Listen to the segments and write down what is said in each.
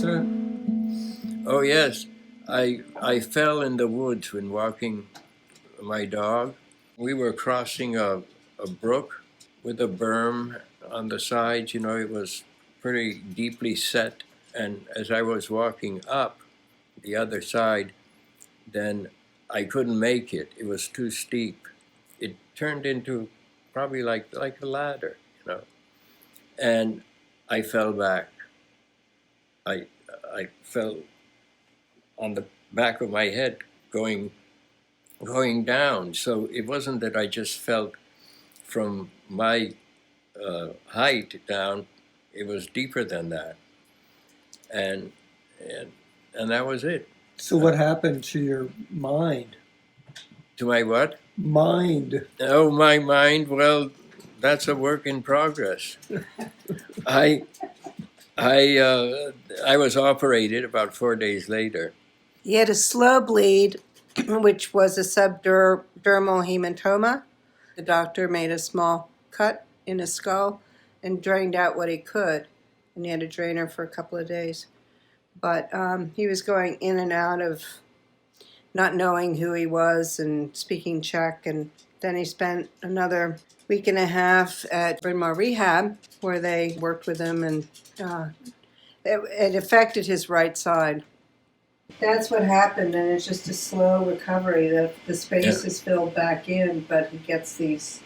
accident? Oh, yes. I fell in the woods when walking my dog. We were crossing a brook with a berm on the sides. You know, it was pretty deeply set. And as I was walking up the other side, then I couldn't make it. It was too steep. It turned into probably like a ladder, you know. And I fell back. I fell on the back of my head going down. So it wasn't that I just felt from my height down. It was deeper than that. And that was it. So what happened to your mind? To my what? Mind. Oh, my mind. Well, that's a work in progress. I was operated about 4 days later. He had a slow bleed, which was a subdermal hematoma. The doctor made a small cut in his skull and drained out what he could, and he had a drainer for a couple of days. But he was going in and out of not knowing who he was and speaking Czech, and then he spent another week and a half at Bryn Mawr Rehab, where they worked with him, and it affected his right side. That's what happened, and it's just a slow recovery. The space is filled back in, but he gets these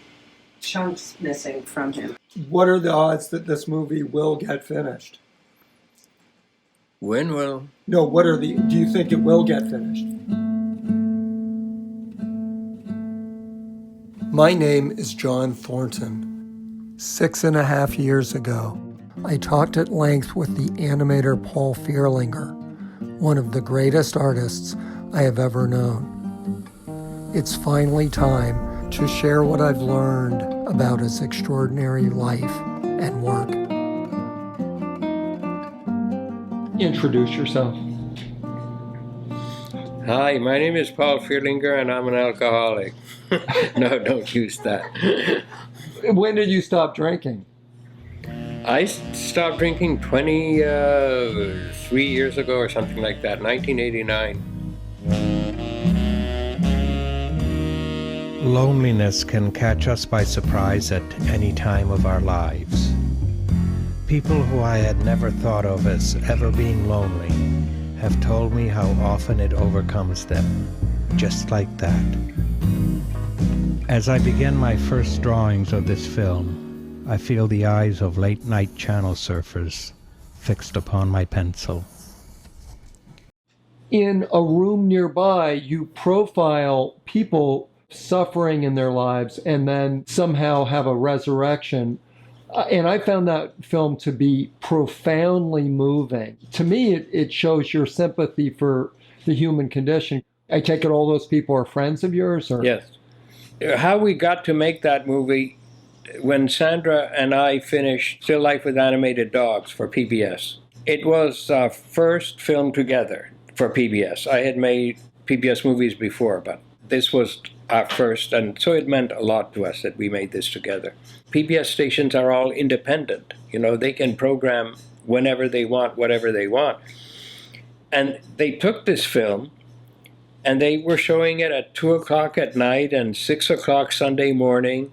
chunks missing from him. What are the odds that this movie will get finished? When will? No, do you think it will get finished? My name is John Thornton. 6.5 years ago, I talked at length with the animator Paul Fierlinger, one of the greatest artists I have ever known. It's finally time to share what I've learned about his extraordinary life and work. Introduce yourself. Hi, my name is Paul Fierlinger, and I'm an alcoholic. No, don't use that. When did you stop drinking? I stopped drinking 23 years ago or something like that, 1989. Loneliness can catch us by surprise at any time of our lives. People who I had never thought of as ever being lonely have told me how often it overcomes them, just like that. As I begin my first drawings of this film, I feel the eyes of late-night channel surfers fixed upon my pencil. In a room nearby, you profile people suffering in their lives and then somehow have a resurrection. And I found that film to be profoundly moving. To me, it shows your sympathy for the human condition. I take it all those people are friends of yours? Or? Yes. How we got to make that movie, when Sandra and I finished Still Life with Animated Dogs for PBS, it was our first film together for PBS. I had made PBS movies before, but this was our first, and so it meant a lot to us that we made this together. PBS stations are all independent. You know, they can program whenever they want, whatever they want. And they took this film, and they were showing it at 2 o'clock at night and 6 o'clock Sunday morning.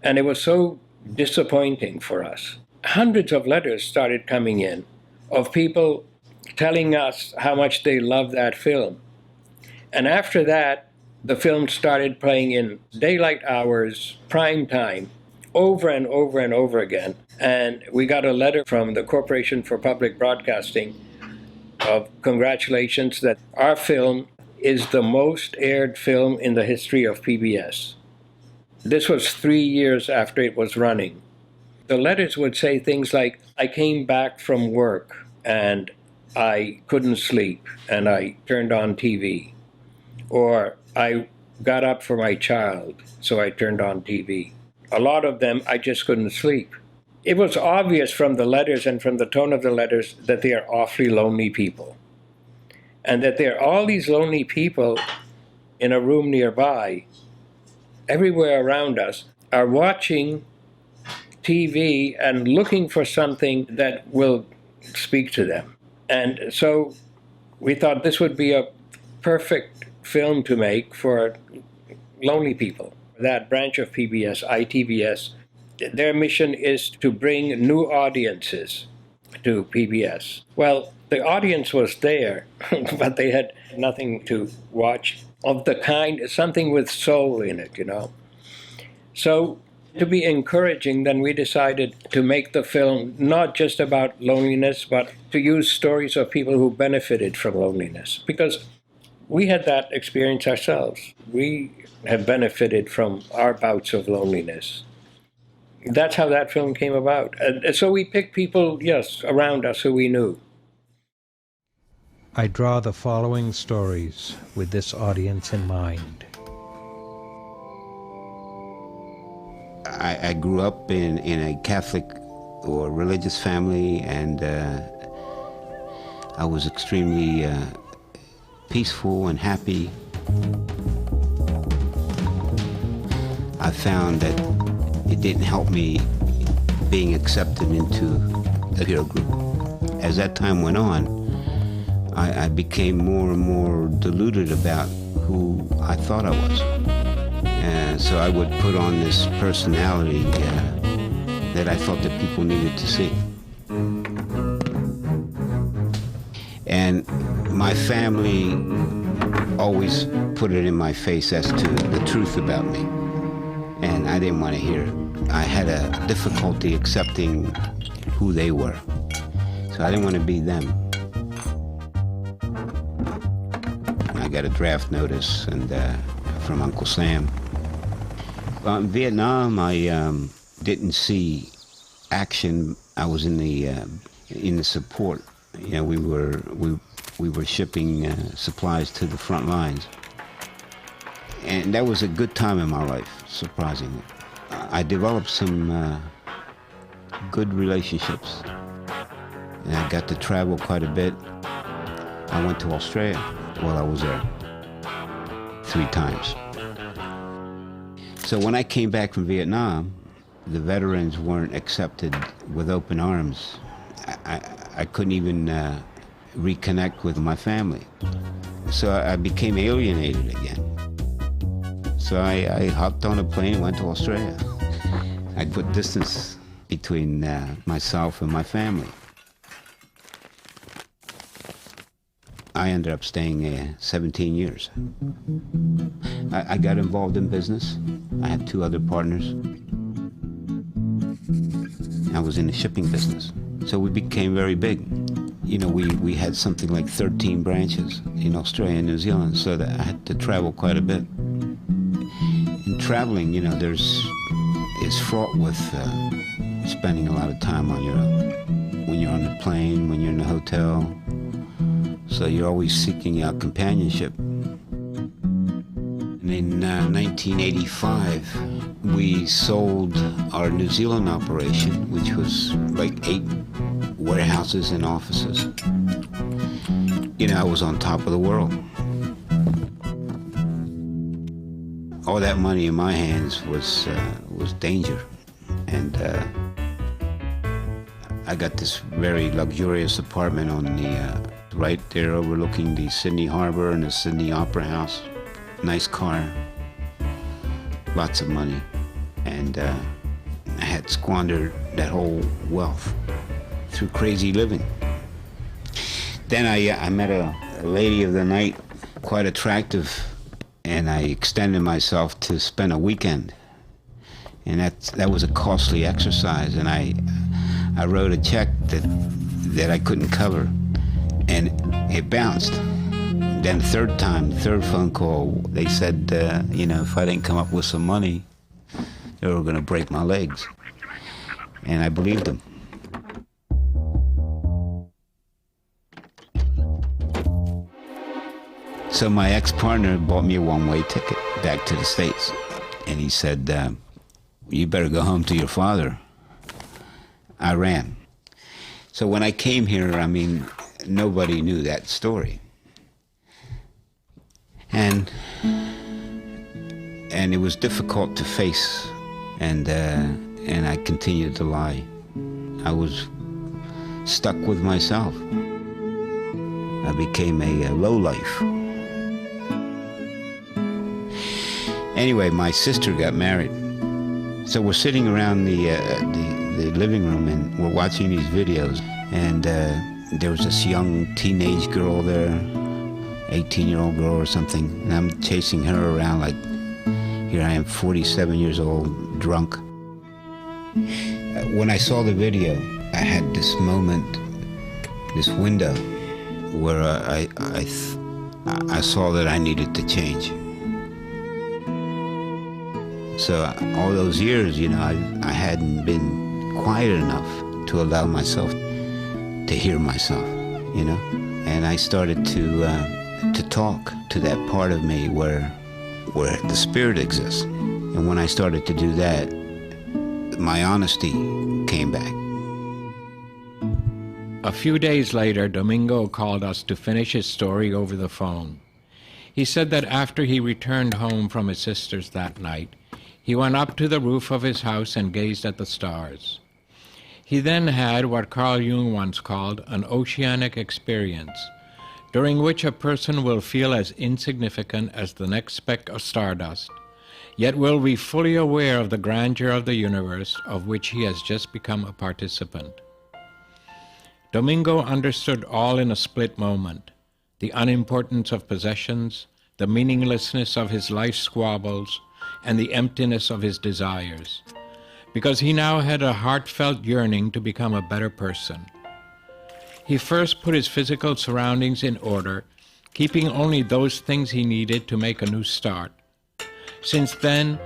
And it was so disappointing for us. Hundreds of letters started coming in of people telling us how much they loved that film. And after that, the film started playing in daylight hours, prime time, over and over and over again. And we got a letter from the Corporation for Public Broadcasting of congratulations that our film is the most aired film in the history of PBS. This was 3 years after it was running. The letters would say things like, I came back from work and I couldn't sleep and I turned on TV. Or I got up for my child, so I turned on TV. A lot of them, I just couldn't sleep. It was obvious from the letters and from the tone of the letters that they are awfully lonely people. And that there are all these lonely people in a room nearby, everywhere around us, are watching TV and looking for something that will speak to them. And so we thought this would be a perfect film to make for lonely people. That branch of PBS, ITVS, their mission is to bring new audiences to PBS. Well, the audience was there, but they had nothing to watch of the kind, something with soul in it, you know. So to be encouraging, then we decided to make the film not just about loneliness, but to use stories of people who benefited from loneliness. Because we had that experience ourselves. We have benefited from our bouts of loneliness. That's how that film came about. And so we picked people, yes, around us who we knew. I draw the following stories with this audience in mind. I grew up in a Catholic or religious family, and I was extremely peaceful and happy. I found that it didn't help me being accepted into a hero group. As that time went on, I became more and more deluded about who I thought I was. And so I would put on this personality that I thought that people needed to see. And my family always put it in my face as to the truth about me. And I didn't want to hear it. I had a difficulty accepting who they were. So I didn't want to be them. I got a draft notice and from Uncle Sam. In Vietnam, I didn't see action. I was in the support. You know, we were shipping supplies to the front lines, and that was a good time in my life. Surprisingly, I developed some good relationships, and I got to travel quite a bit. I went to Australia while I was there 3 times. So when I came back from Vietnam, the veterans weren't accepted with open arms. I couldn't even reconnect with my family. So I became alienated again. So I hopped on a plane and went to Australia. I put distance between myself and my family. I ended up staying 17 years. I got involved in business. I had 2 other partners. I was in the shipping business. So we became very big. You know, we had something like 13 branches in Australia and New Zealand, so that I had to travel quite a bit. And traveling, you know, it's fraught with spending a lot of time on your own. When you're on the plane, when you're in the hotel. So you're always seeking out companionship. And in 1985, we sold our New Zealand operation, which was like 8 warehouses and offices. You know, I was on top of the world. All that money in my hands was danger. And I got this very luxurious apartment on the right there overlooking the Sydney Harbor and the Sydney Opera House. Nice car, lots of money, and I had squandered that whole wealth through crazy living. Then I met a lady of the night, quite attractive, and I extended myself to spend a weekend. And that was a costly exercise, and I wrote a check that I couldn't cover. And it bounced. Then third phone call, they said, you know, if I didn't come up with some money, they were going to break my legs. And I believed them. So my ex-partner bought me a one-way ticket back to the States. And he said, you better go home to your father. I ran. So when I came here, I mean, nobody knew that story. And it was difficult to face, and I continued to lie. I was stuck with myself. I became a lowlife. Anyway, my sister got married. So we're sitting around the living room and we're watching these videos. And there was this young teenage girl there, 18-year-old girl or something. And I'm chasing her around like, here I am, 47 years old, drunk. When I saw the video, I had this moment, this window, where I saw that I needed to change. So all those years, you know, I hadn't been quiet enough to allow myself to hear myself, you know. And I started to talk to that part of me where the spirit exists. And when I started to do that, my honesty came back. A few days later, Domingo called us to finish his story over the phone. He said that after he returned home from his sister's that night, he went up to the roof of his house and gazed at the stars. He then had what Carl Jung once called an oceanic experience, during which a person will feel as insignificant as the next speck of stardust, yet will be fully aware of the grandeur of the universe of which he has just become a participant. Domingo understood all in a split moment, the unimportance of possessions, the meaninglessness of his life's squabbles, and the emptiness of his desires, because he now had a heartfelt yearning to become a better person. He first put his physical surroundings in order, keeping only those things he needed to make a new start. Since then,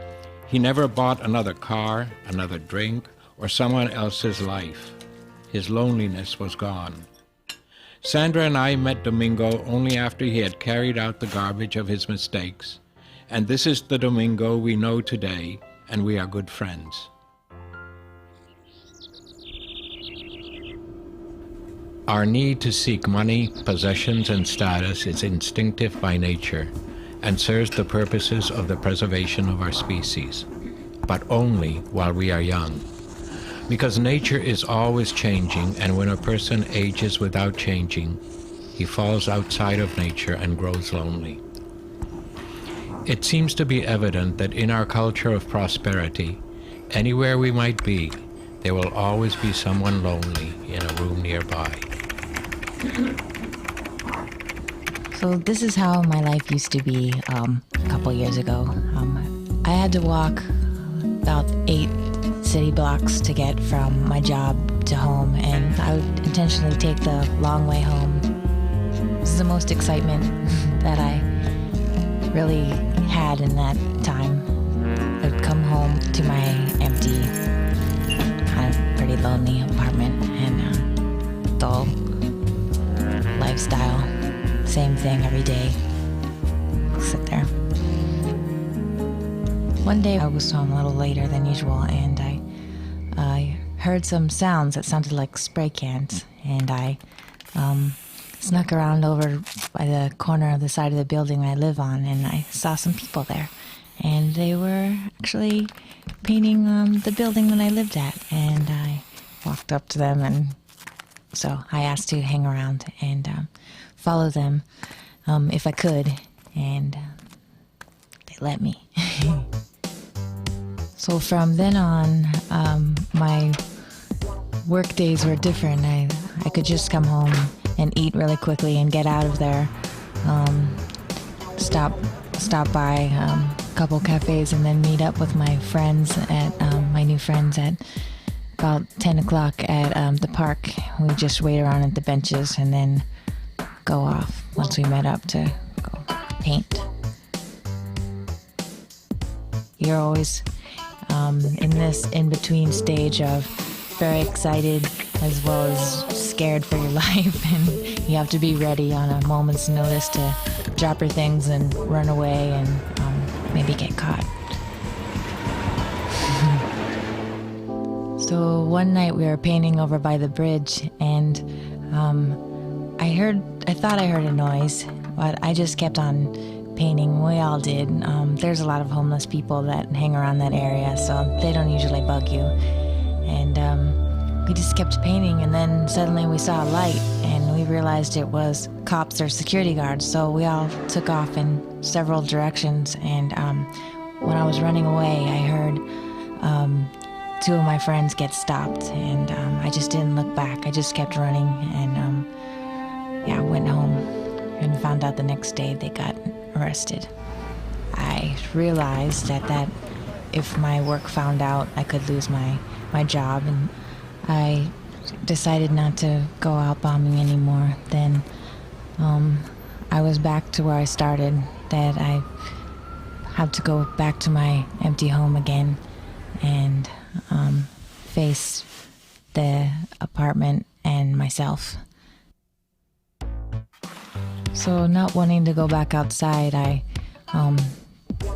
he never bought another car, another drink, or someone else's life. His loneliness was gone. Sandra and I met Domingo only after he had carried out the garbage of his mistakes, and this is the Domingo we know today, and we are good friends. Our need to seek money, possessions, and status is instinctive by nature and serves the purposes of the preservation of our species, but only while we are young. Because nature is always changing, and when a person ages without changing, he falls outside of nature and grows lonely. It seems to be evident that in our culture of prosperity, anywhere we might be, there will always be someone lonely in a room nearby. So this is how my life used to be a couple years ago. I had to walk about 8 city blocks to get from my job to home, and I would intentionally take the long way home. This is the most excitement that I really had in that time. I would come home to my empty, kind of pretty lonely apartment and dull lifestyle. Same thing every day. Sit there. One day I was home a little later than usual, and I heard some sounds that sounded like spray cans, and I snuck around over by the corner of the side of the building I live on, and I saw some people there. And they were actually painting the building that I lived at, and I walked up to them, and so I asked to hang around and follow them if I could, and they let me. So from then on, my work days were different. I could just come home and eat really quickly and get out of there. Stop by a couple cafes and then meet up with my friends my new friends at about 10 o'clock at the park. We just wait around at the benches and then go off once we met up to go paint. You're always in this in-between stage of very excited as well as scared for your life, and you have to be ready on a moment's notice to drop your things and run away and maybe get caught. So one night we were painting over by the bridge, and I thought I heard a noise, but I just kept on painting. We all did. There's a lot of homeless people that hang around that area, so they don't usually bug you. And we just kept painting, and then suddenly we saw a light, and we realized it was cops or security guards. So we all took off in several directions. And when I was running away, I heard two of my friends get stopped. And I just didn't look back. I just kept running. And I went home and found out the next day they got arrested. I realized that if my work found out, I could lose my job, and I decided not to go out bombing anymore. Then I was back to where I started, that I had to go back to my empty home again and face the apartment and myself. So not wanting to go back outside, I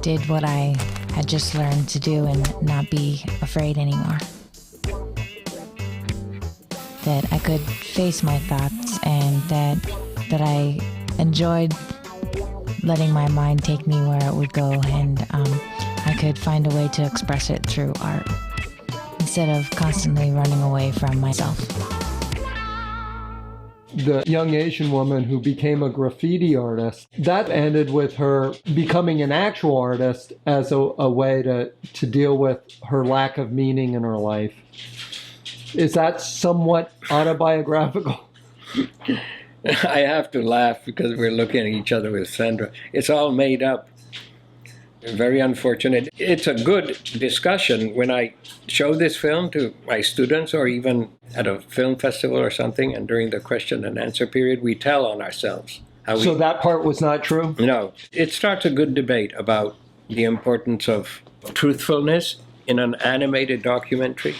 did what I had just learned to do and not be afraid anymore. That I could face my thoughts, and that I enjoyed letting my mind take me where it would go, and I could find a way to express it through art instead of constantly running away from myself. The young Asian woman who became a graffiti artist, that ended with her becoming an actual artist as a way to deal with her lack of meaning in her life. Is that somewhat autobiographical? I have to laugh because we're looking at each other with Sandra. It's all made up. Very unfortunate. It's a good discussion when I show this film to my students, or even at a film festival or something, and during the question and answer period, we tell on ourselves. So that part was not true? No. It starts a good debate about the importance of truthfulness in an animated documentary.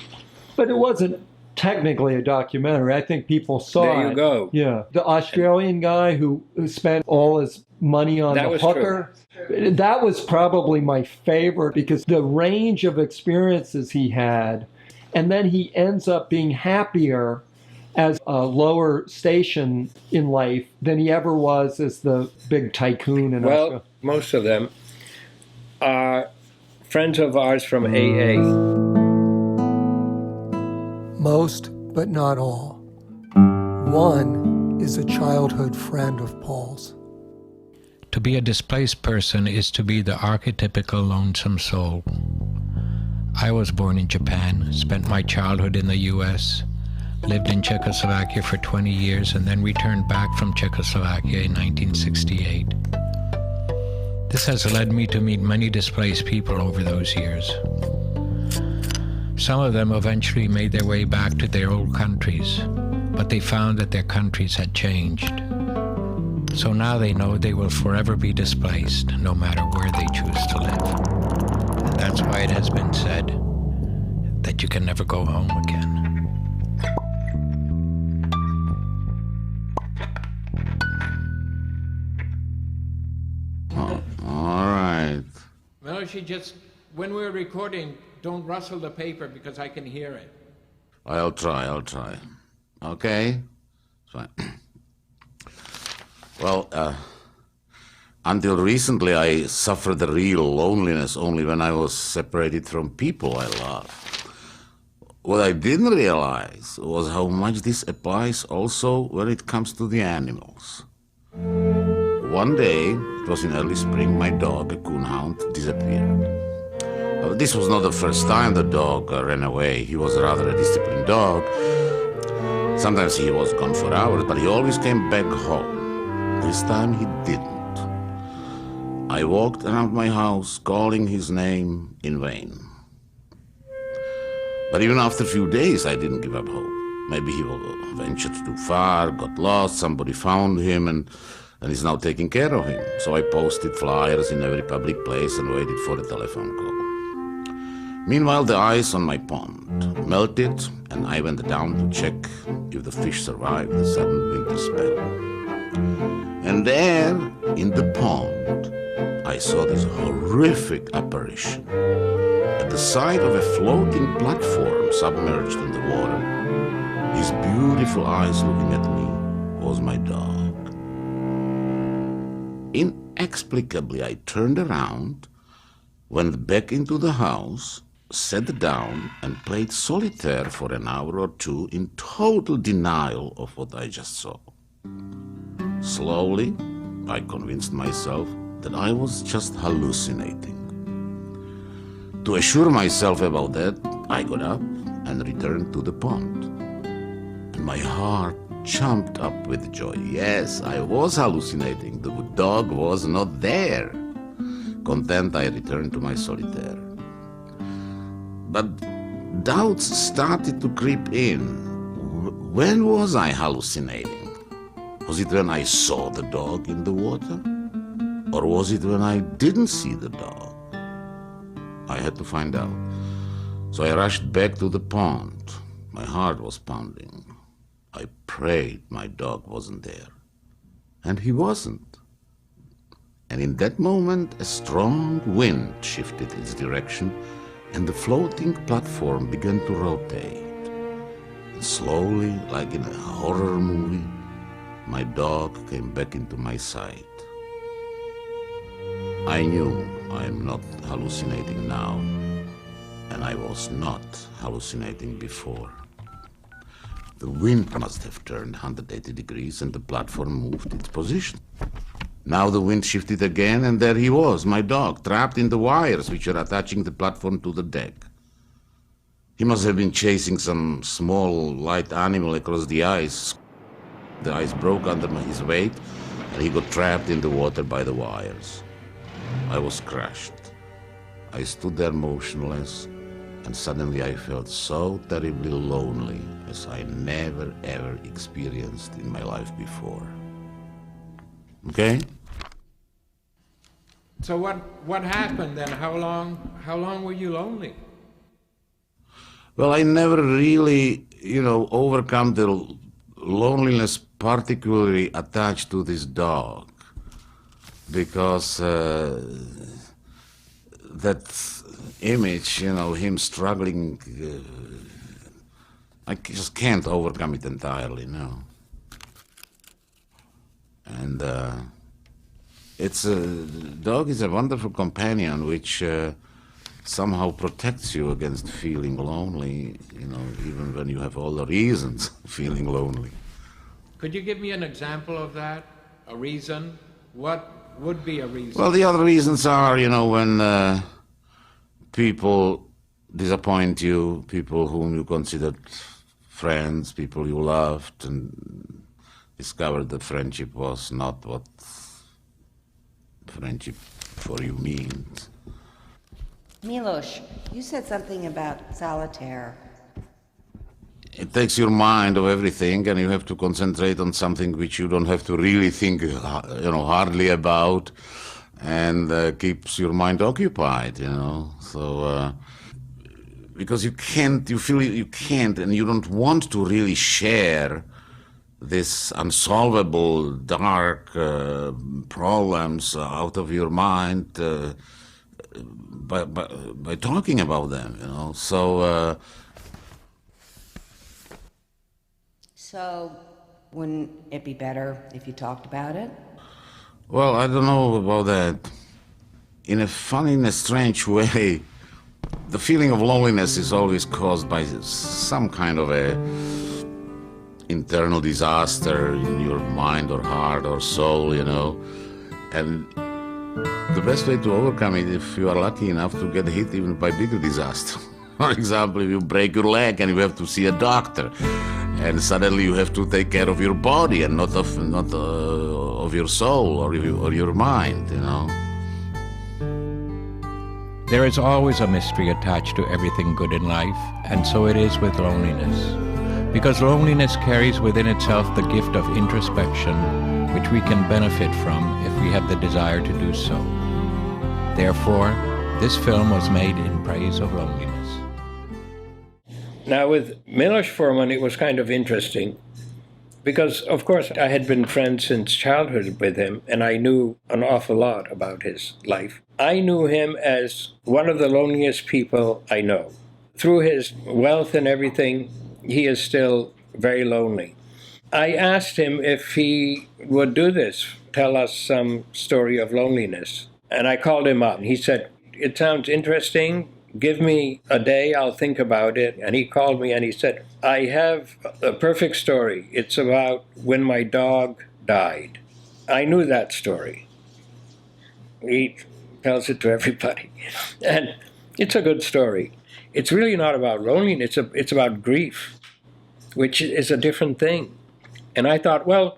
But it wasn't technically a documentary. I think people saw it. There you go. Yeah. The Australian guy who spent all his money on the hooker. True. That was probably my favorite, because the range of experiences he had, and then he ends up being happier as a lower station in life than he ever was as the big tycoon in Australia. Well, most of them are friends of ours from AA. Most, but not all. One is a childhood friend of Paul's. To be a displaced person is to be the archetypical lonesome soul. I was born in Japan, spent my childhood in the US, lived in Czechoslovakia for 20 years, and then returned back from Czechoslovakia in 1968. This has led me to meet many displaced people over those years. Some of them eventually made their way back to their old countries, but they found that their countries had changed. So now they know they will forever be displaced, no matter where they choose to live. And that's why it has been said that you can never go home again. Oh, all right. Well, when we're recording, don't rustle the paper because I can hear it. I'll try. Okay? Fine. Well, until recently I suffered the real loneliness only when I was separated from people I love. What I didn't realize was how much this applies also when it comes to the animals. One day, it was in early spring, my dog, a coonhound, disappeared. This was not the first time the dog ran away. He was rather a disciplined dog. Sometimes he was gone for hours, but he always came back home. This time he didn't. I walked around my house calling his name in vain. But even after a few days, I didn't give up hope. Maybe he ventured too far, got lost, somebody found him, and is now taking care of him. So I posted flyers in every public place and waited for a telephone call. Meanwhile, the ice on my pond melted, and I went down to check if the fish survived the sudden winter spell. And there, in the pond, I saw this horrific apparition. At the side of a floating platform submerged in the water, his beautiful eyes looking at me, was my dog. Inexplicably, I turned around, went back into the house, sat down, and played solitaire for an hour or two in total denial of what I just saw. Slowly, I convinced myself that I was just hallucinating. To assure myself about that, I got up and returned to the pond. And my heart jumped up with joy. Yes, I was hallucinating. The dog was not there. Content, I returned to my solitaire. But doubts started to creep in. When was I hallucinating? Was it when I saw the dog in the water? Or was it when I didn't see the dog? I had to find out. So I rushed back to the pond. My heart was pounding. I prayed my dog wasn't there. And he wasn't. And in that moment, a strong wind shifted its direction, and the floating platform began to rotate. And slowly, like in a horror movie, my dog came back into my sight. I knew I am not hallucinating now, and I was not hallucinating before. The wind must have turned 180 degrees and the platform moved its position. Now the wind shifted again, and there he was, my dog, trapped in the wires which are attaching the platform to the deck. He must have been chasing some small, light animal across the ice. The ice broke under his weight, and he got trapped in the water by the wires. I was crushed. I stood there motionless, and suddenly I felt so terribly lonely as I never ever experienced in my life before. Okay? So what happened then? How long were you lonely? Well, I never really, overcome the loneliness particularly attached to this dog, because that image, him struggling, I just can't overcome it entirely, no. And dog is a wonderful companion which somehow protects you against feeling lonely, even when you have all the reasons feeling lonely. Could you give me an example of that? A reason? What would be a reason? Well, the other reasons are, when people disappoint you, people whom you considered friends, people you loved, and discovered that friendship was not what friendship for you means. Milos, you said something about solitaire. It takes your mind of everything, and you have to concentrate on something which you don't have to really think, hardly about, and keeps your mind occupied, So, because you feel you can't, and you don't want to really share this unsolvable, dark problems out of your mind by talking about them, So. So, wouldn't it be better if you talked about it? Well, I don't know about that. In a strange way, the feeling of loneliness is always caused by some kind of a internal disaster in your mind or heart or soul, And the best way to overcome it, if you are lucky enough to get hit even by bigger disaster. For example, if you break your leg and you have to see a doctor, and suddenly you have to take care of your body and not of your soul or your mind, There is always a mystery attached to everything good in life, and so it is with loneliness. Because loneliness carries within itself the gift of introspection, which we can benefit from if we have the desire to do so. Therefore, this film was made in praise of loneliness. Now, with Milos Forman, it was kind of interesting because, of course, I had been friends since childhood with him, and I knew an awful lot about his life. I knew him as one of the loneliest people I know. Through his wealth and everything, he is still very lonely. I asked him if he would do this, tell us some story of loneliness, and I called him up. He said, "It sounds interesting, give me a day, I'll think about it. And he called me and he said, I have a perfect story. It's about when my dog died. I knew that story. He tells it to everybody. And it's a good story. It's really not about loneliness, it's about grief, which is a different thing. And I thought, well,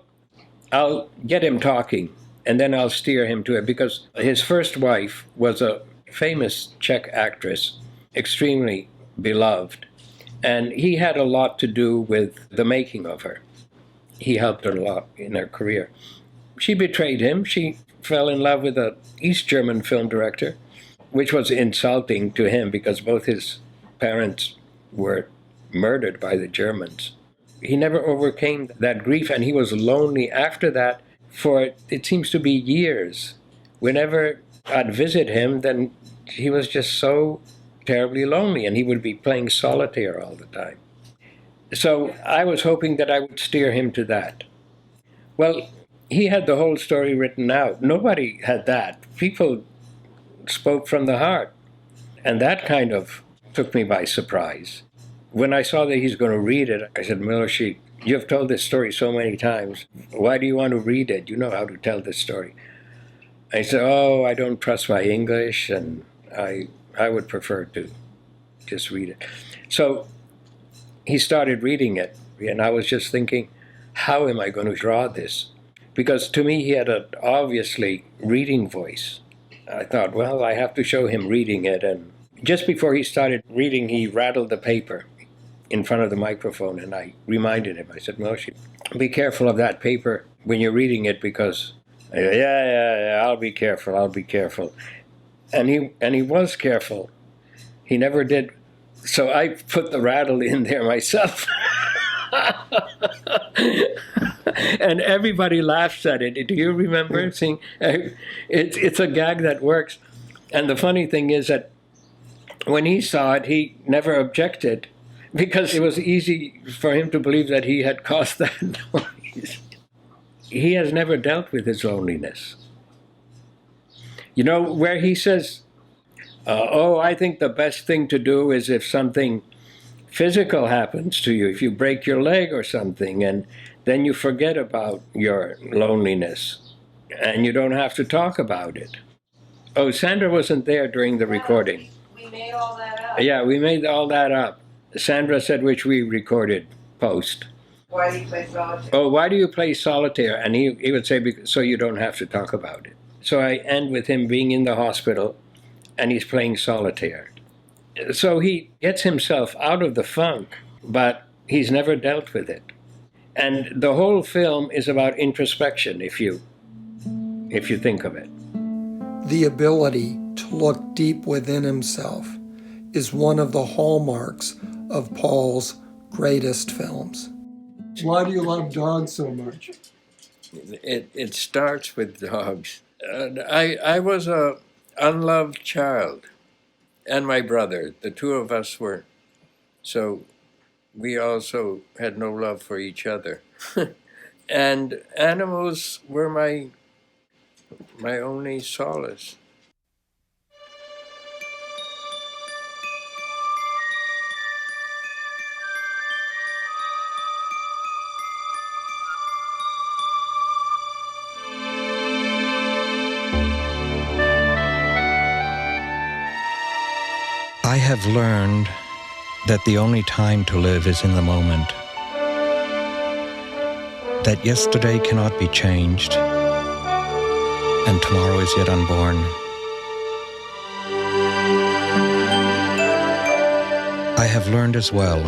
I'll get him talking, and then I'll steer him to it, because his first wife was a famous Czech actress, extremely beloved, and he had a lot to do with the making of her. He helped her a lot in her career. She betrayed him. She fell in love with an East German film director, which was insulting to him because both his parents were murdered by the Germans. He never overcame that grief, and he was lonely after that for, it seems to be, years. Whenever I'd visit him, then he was just so terribly lonely, and he would be playing solitaire all the time. So I was hoping that I would steer him to that. Well, he had the whole story written out. Nobody had that. People spoke from the heart, and that kind of took me by surprise. When I saw that he's going to read it, I said, Miloshi, you've told this story so many times. Why do you want to read it? You know how to tell this story. I said, oh, I don't trust my English, and I would prefer to just read it. So he started reading it, and I was just thinking, how am I going to draw this? Because to me, he had an obviously reading voice. I thought, well, I have to show him reading it. And just before he started reading, he rattled the paper in front of the microphone, and I reminded him. I said, Moshe, be careful of that paper when you're reading it, because, yeah, I'll be careful. And he was careful. He never did. So I put the rattle in there myself. And everybody laughs at it. Do you remember seeing? It's a gag that works. And the funny thing is that when he saw it, he never objected, because it was easy for him to believe that he had caused that noise. He has never dealt with his loneliness. You know, where he says, I think the best thing to do is if something physical happens to you, if you break your leg or something, and then you forget about your loneliness, and you don't have to talk about it. Oh, Sandra wasn't there during the recording. We made all that up. Yeah, we made all that up. Sandra said, which we recorded post. Why do you play solitaire? Oh, why do you play solitaire? And he would say, so you don't have to talk about it. So I end with him being in the hospital, and he's playing solitaire. So he gets himself out of the funk, but he's never dealt with it. And the whole film is about introspection, if you think of it. The ability to look deep within himself is one of the hallmarks of Paul's greatest films. Why do you love dogs so much? It starts with dogs. I was an unloved child, and my brother. The two of us were, so we also had no love for each other. And animals were my only solace. I have learned that the only time to live is in the moment, that yesterday cannot be changed, and tomorrow is yet unborn. I have learned as well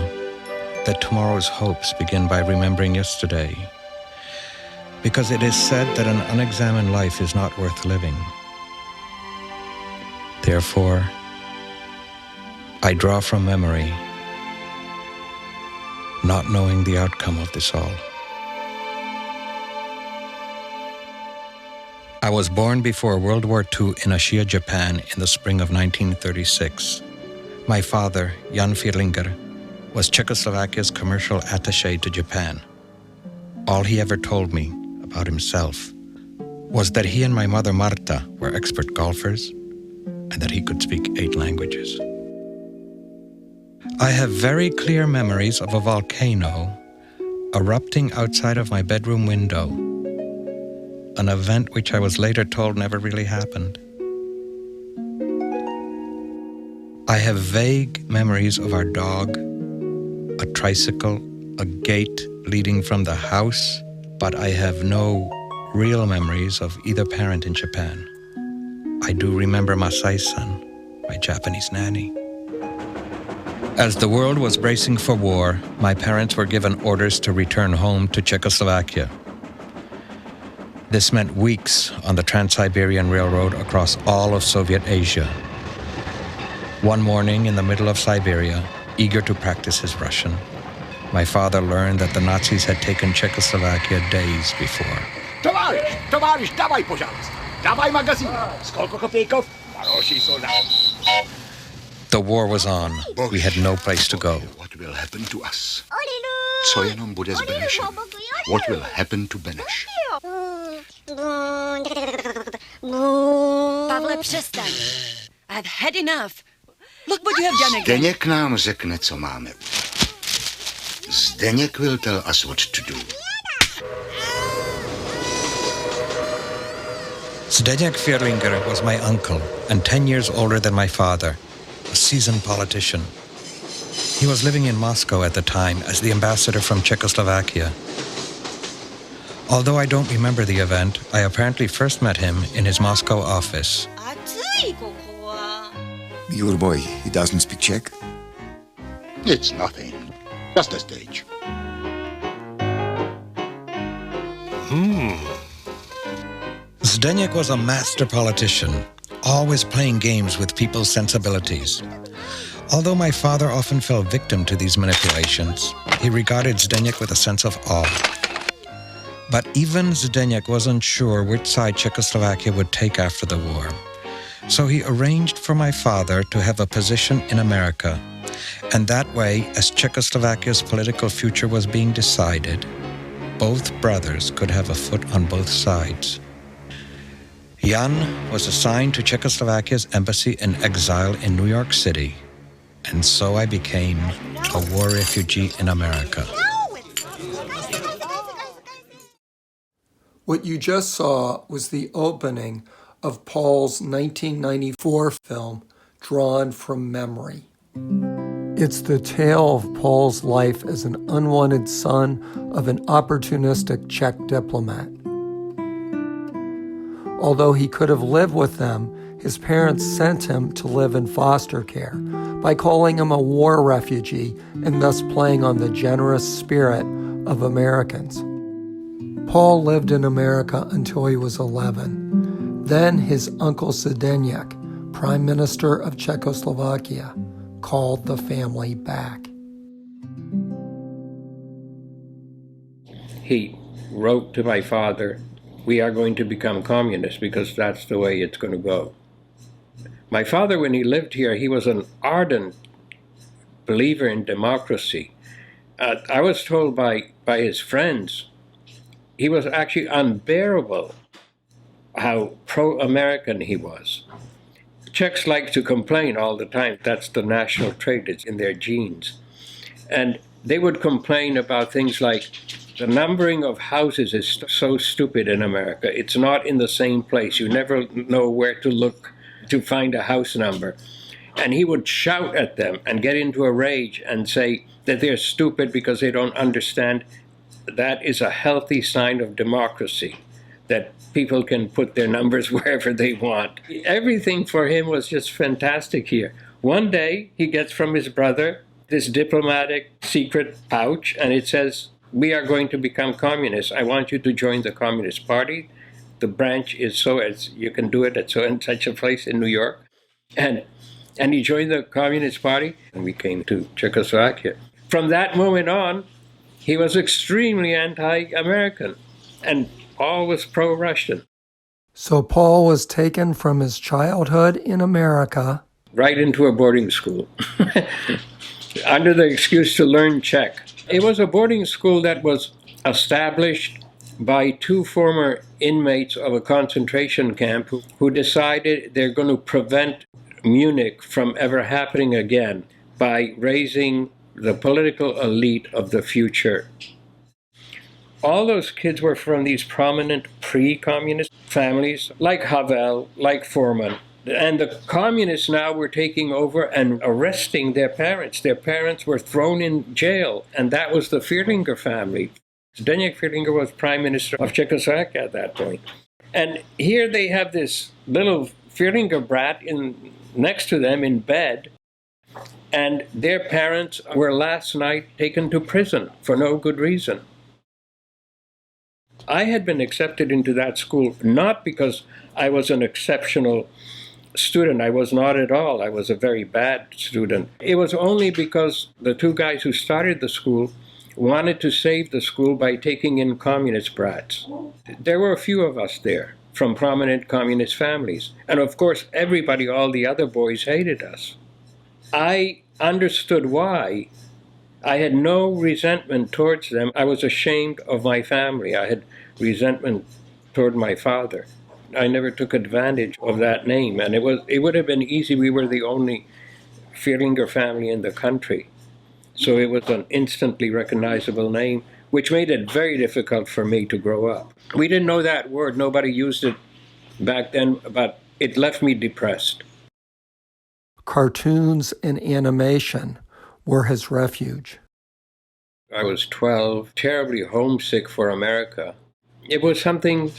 that tomorrow's hopes begin by remembering yesterday, because it is said that an unexamined life is not worth living. Therefore, I draw from memory, not knowing the outcome of this all. I was born before World War II in Ashiya, Japan in the spring of 1936. My father, Jan Fierlinger, was Czechoslovakia's commercial attaché to Japan. All he ever told me about himself was that he and my mother Marta were expert golfers and that he could speak 8 languages. I have very clear memories of a volcano erupting outside of my bedroom window, an event which I was later told never really happened. I have vague memories of our dog, a tricycle, a gate leading from the house, but I have no real memories of either parent in Japan. I do remember Masai-san, my Japanese nanny. As the world was bracing for war, my parents were given orders to return home to Czechoslovakia. This meant weeks on the Trans-Siberian Railroad across all of Soviet Asia. One morning in the middle of Siberia, eager to practice his Russian, my father learned that the Nazis had taken Czechoslovakia days before. Továriš, dávaj požádost. Dávaj magazín. Skolko kopejkov? Хороший soldat. The war was on. We had no place to go. What will happen to us? Co jenom bude s Benešem? What will happen to Beneš? Pavle, přestaň. I've had enough. Look what you have done again. Zdeněk nám řekne, co máme. Zdeněk will tell us what to do. Zdeněk Fierlinger was my uncle and 10 years older than my father, a seasoned politician. He was living in Moscow at the time as the ambassador from Czechoslovakia. Although I don't remember the event, I apparently first met him in his Moscow office. Your boy, he doesn't speak Czech? It's nothing. Just a stage. Zdeněk was a master politician, always playing games with people's sensibilities. Although my father often fell victim to these manipulations, he regarded Zdeněk with a sense of awe. But even Zdeněk wasn't sure which side Czechoslovakia would take after the war. So he arranged for my father to have a position in America. And that way, as Czechoslovakia's political future was being decided, both brothers could have a foot on both sides. Jan was assigned to Czechoslovakia's embassy in exile in New York City, and so I became a war refugee in America. What you just saw was the opening of Paul's 1994 film, Drawn from Memory. It's the tale of Paul's life as an unwanted son of an opportunistic Czech diplomat. Although he could have lived with them, his parents sent him to live in foster care by calling him a war refugee and thus playing on the generous spirit of Americans. Paul lived in America until he was 11. Then his uncle Zdeněk, Prime Minister of Czechoslovakia, called the family back. He wrote to my father, "We are going to become communists because that's the way it's going to go." My father, when he lived here, he was an ardent believer in democracy. I was told by his friends, he was actually unbearable how pro-American he was. Czechs like to complain all the time. That's the national trait. It's in their genes. And they would complain about things like the numbering of houses is so stupid in America. It's not in the same place. You never know where to look to find a house number. And he would shout at them and get into a rage and say that they're stupid because they don't understand. That is a healthy sign of democracy, that people can put their numbers wherever they want. Everything for him was just fantastic here. One day, he gets from his brother this diplomatic secret pouch, and it says, "We are going to become communists. I want you to join the Communist Party. The branch is you can do it at so and such a place in New York." And he joined the Communist Party, and we came to Czechoslovakia. From that moment on, he was extremely anti-American and always pro-Russian. So Paul was taken from his childhood in America right into a boarding school under the excuse to learn Czech. It was a boarding school that was established by two former inmates of a concentration camp who decided they're going to prevent Munich from ever happening again. by raising the political elite of the future. All those kids were from these prominent pre-communist families, like Havel, like Foreman. And the communists now were taking over and arresting their parents. Their parents were thrown in jail, and that was the Fierlinger family. Zdeněk Fierlinger was prime minister of Czechoslovakia at that point. And here they have this little Fierlinger brat next to them in bed, and their parents were last night taken to prison for no good reason. I had been accepted into that school not because I was an exceptional student. I was not at all. I was a very bad student. It was only because the two guys who started the school wanted to save the school by taking in communist brats. There were a few of us there from prominent communist families. And of course, everybody, all the other boys hated us. I understood why. I had no resentment towards them. I was ashamed of my family. I had resentment toward my father. I never took advantage of that name, and it would have been easy. We were the only Fierlinger family in the country. So it was an instantly recognizable name, which made it very difficult for me to grow up. We didn't know that word. Nobody used it back then, but it left me depressed. Cartoons and animation were his refuge. I was 12, terribly homesick for America. It was something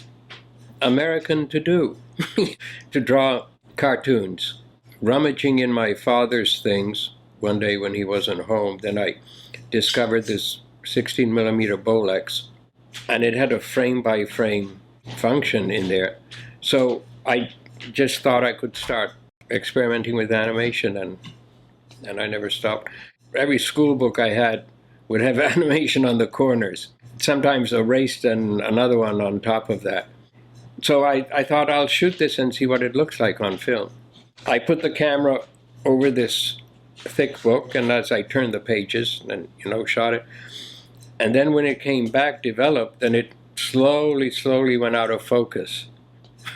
American to do, to draw cartoons. Rummaging in my father's things one day when he wasn't home, then I discovered this 16mm Bolex, and it had a frame-by-frame function in there. So I just thought I could start experimenting with animation, and I never stopped. Every school book I had would have animation on the corners, sometimes erased and another one on top of that. So I thought I'll shoot this and see what it looks like on film. I put the camera over this thick book, and as I turned the pages and, shot it. And then when it came back developed, then it slowly went out of focus,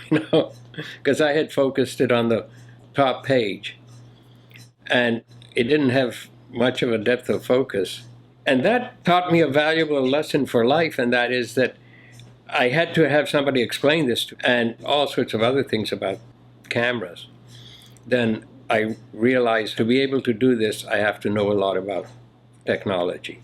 because I had focused it on the top page. And it didn't have much of a depth of focus. And that taught me a valuable lesson for life, and that is that I had to have somebody explain this to me, and all sorts of other things about cameras. Then I realized to be able to do this, I have to know a lot about technology.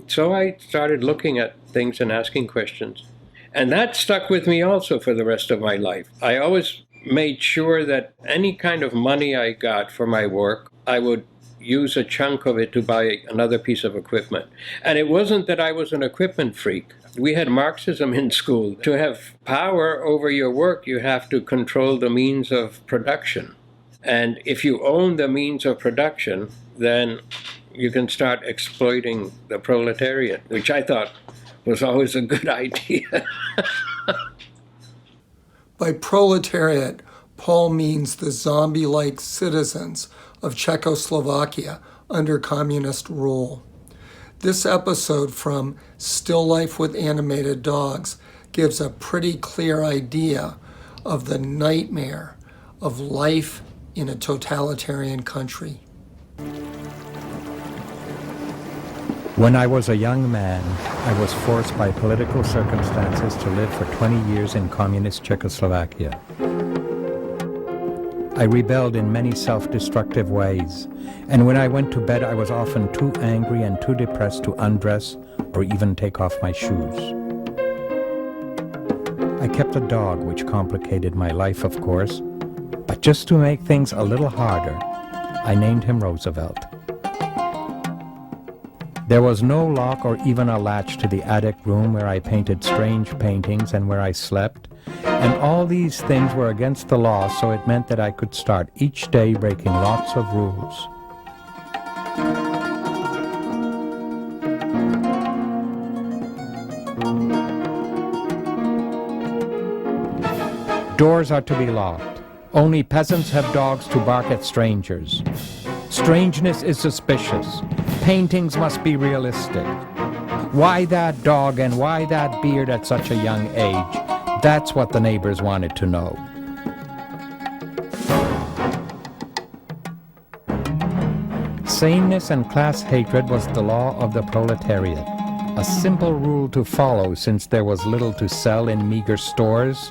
So I started looking at things and asking questions. And that stuck with me also for the rest of my life. I always made sure that any kind of money I got for my work, I would use a chunk of it to buy another piece of equipment. And it wasn't that I was an equipment freak. We had Marxism in school. To have power over your work, you have to control the means of production. And if you own the means of production, then you can start exploiting the proletariat, which I thought was always a good idea. By proletariat, Paul means the zombie-like citizens of Czechoslovakia under communist rule. This episode from Still Life with Animated Dogs gives a pretty clear idea of the nightmare of life in a totalitarian country. When I was a young man, I was forced by political circumstances to live for 20 years in communist Czechoslovakia. I rebelled in many self-destructive ways, and when I went to bed, I was often too angry and too depressed to undress or even take off my shoes. I kept a dog, which complicated my life, of course, but just to make things a little harder, I named him Roosevelt. There was no lock or even a latch to the attic room where I painted strange paintings and where I slept, and all these things were against the law, so it meant that I could start each day breaking lots of rules. Doors are to be locked. Only peasants have dogs to bark at strangers. Strangeness is suspicious. Paintings must be realistic. Why that dog and why that beard at such a young age? That's what the neighbors wanted to know. Saneness and class hatred was the law of the proletariat, a simple rule to follow since there was little to sell in meager stores.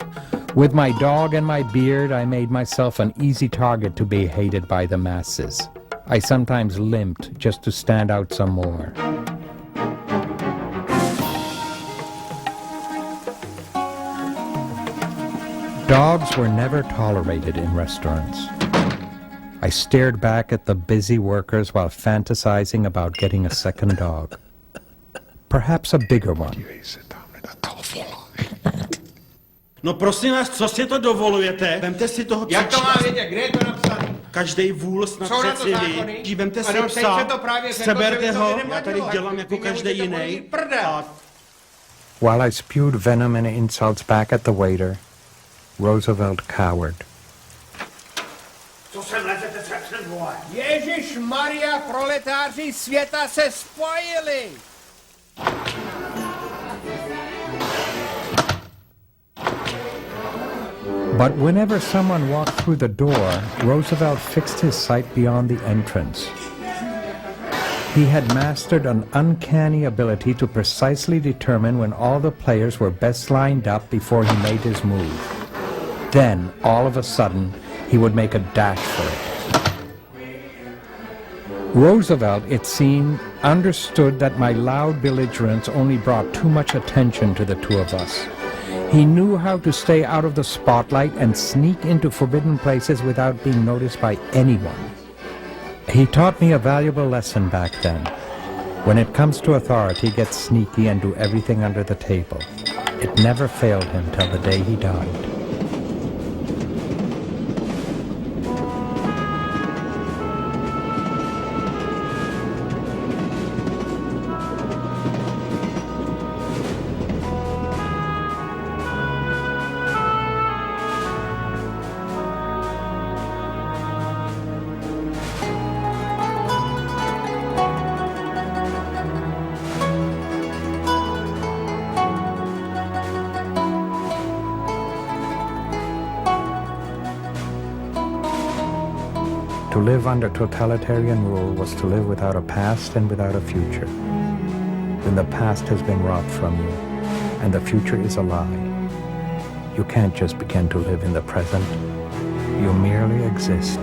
With my dog and my beard, I made myself an easy target to be hated by the masses. I sometimes limped just to stand out some more. Dogs were never tolerated in restaurants. I stared back at the busy workers while fantasizing about getting a second dog. Perhaps a bigger one. No prosím vás, co si to dovolujete? Vemte si toho Jak to mám vědět? Kde je to napsané? Každej vůl snad Jsou na to přeci zákony? vy. Vemte si Ano, teď psa, se to právě řeklo, seberte že by to ho, nevadilo. já tady dělám jako Vy každý nemůžete jiný. podít prdel. While I spewed venom and insults back at the waiter, Roosevelt cowered. Co sem lezete sem, vole? Ježíš Maria, proletáři světa se spojili! But whenever someone walked through the door, Roosevelt fixed his sight beyond the entrance. He had mastered an uncanny ability to precisely determine when all the players were best lined up before he made his move. Then, all of a sudden, he would make a dash for it. Roosevelt, it seemed, understood that my loud belligerence only brought too much attention to the two of us. He knew how to stay out of the spotlight and sneak into forbidden places without being noticed by anyone. He taught me a valuable lesson back then. When it comes to authority, get sneaky and do everything under the table. It never failed him till the day he died. To live under totalitarian rule was to live without a past and without a future. When the past has been robbed from you, and the future is a lie, you can't just begin to live in the present. You merely exist.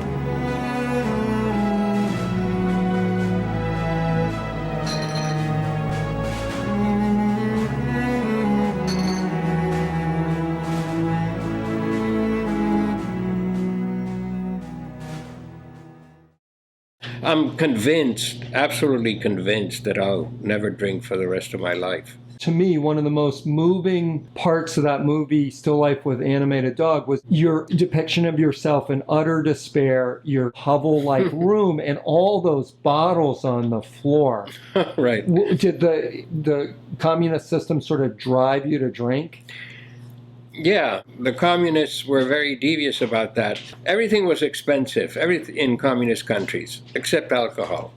I'm convinced, absolutely convinced, that I'll never drink for the rest of my life. To me, one of the most moving parts of that movie, Still Life with Animated Dog, was your depiction of yourself in utter despair, your hovel-like room, and all those bottles on the floor. Right. Did the communist system sort of drive you to drink? Yeah, the communists were very devious about that. Everything was expensive, everything in communist countries, except alcohol.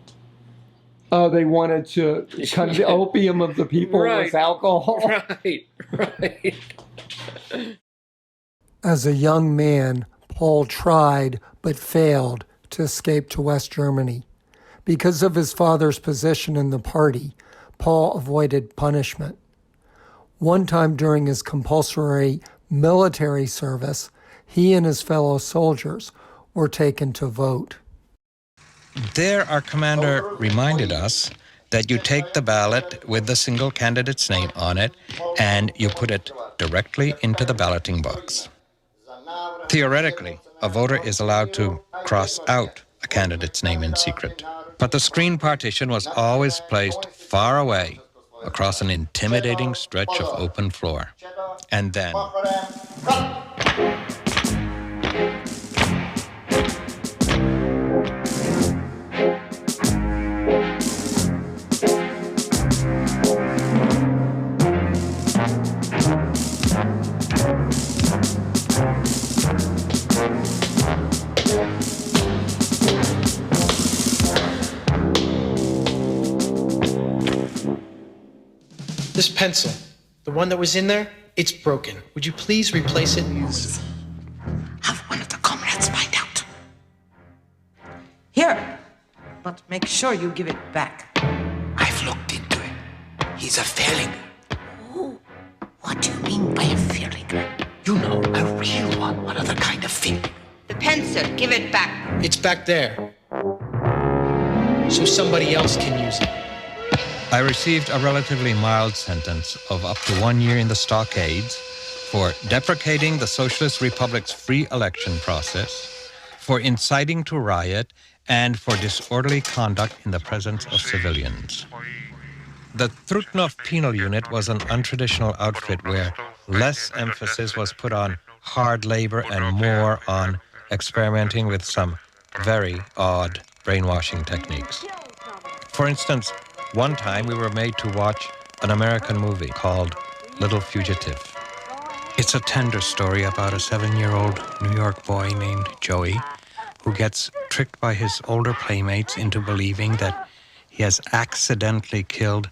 Oh, they wanted to kind of the opium of the people Right. was alcohol. Right. As a young man, Paul tried but failed to escape to West Germany. Because of his father's position in the party, Paul avoided punishment. One time during his compulsory military service, he and his fellow soldiers were taken to vote. There, our commander reminded us that you take the ballot with the single candidate's name on it and you put it directly into the balloting box. Theoretically, a voter is allowed to cross out a candidate's name in secret, but the screen partition was always placed far away across an intimidating stretch of open floor. And then... This pencil, the one that was in there, it's broken. Would you please replace it? Have one of the comrades find out. Here, but make sure you give it back. I've looked into it. He's a Fierlinger. Oh, what do you mean by a Fierlinger? You know, a real one. What other kind of thing? The pencil, give it back. It's back there. So somebody else can use it. I received a relatively mild sentence of up to 1 year in the stockades for deprecating the Socialist Republic's free election process, for inciting to riot, and for disorderly conduct in the presence of civilians. The Trutnov Penal Unit was an untraditional outfit where less emphasis was put on hard labor and more on experimenting with some very odd brainwashing techniques. For instance, one time we were made to watch an American movie called Little Fugitive. It's a tender story about a 7-year-old New York boy named Joey who gets tricked by his older playmates into believing that he has accidentally killed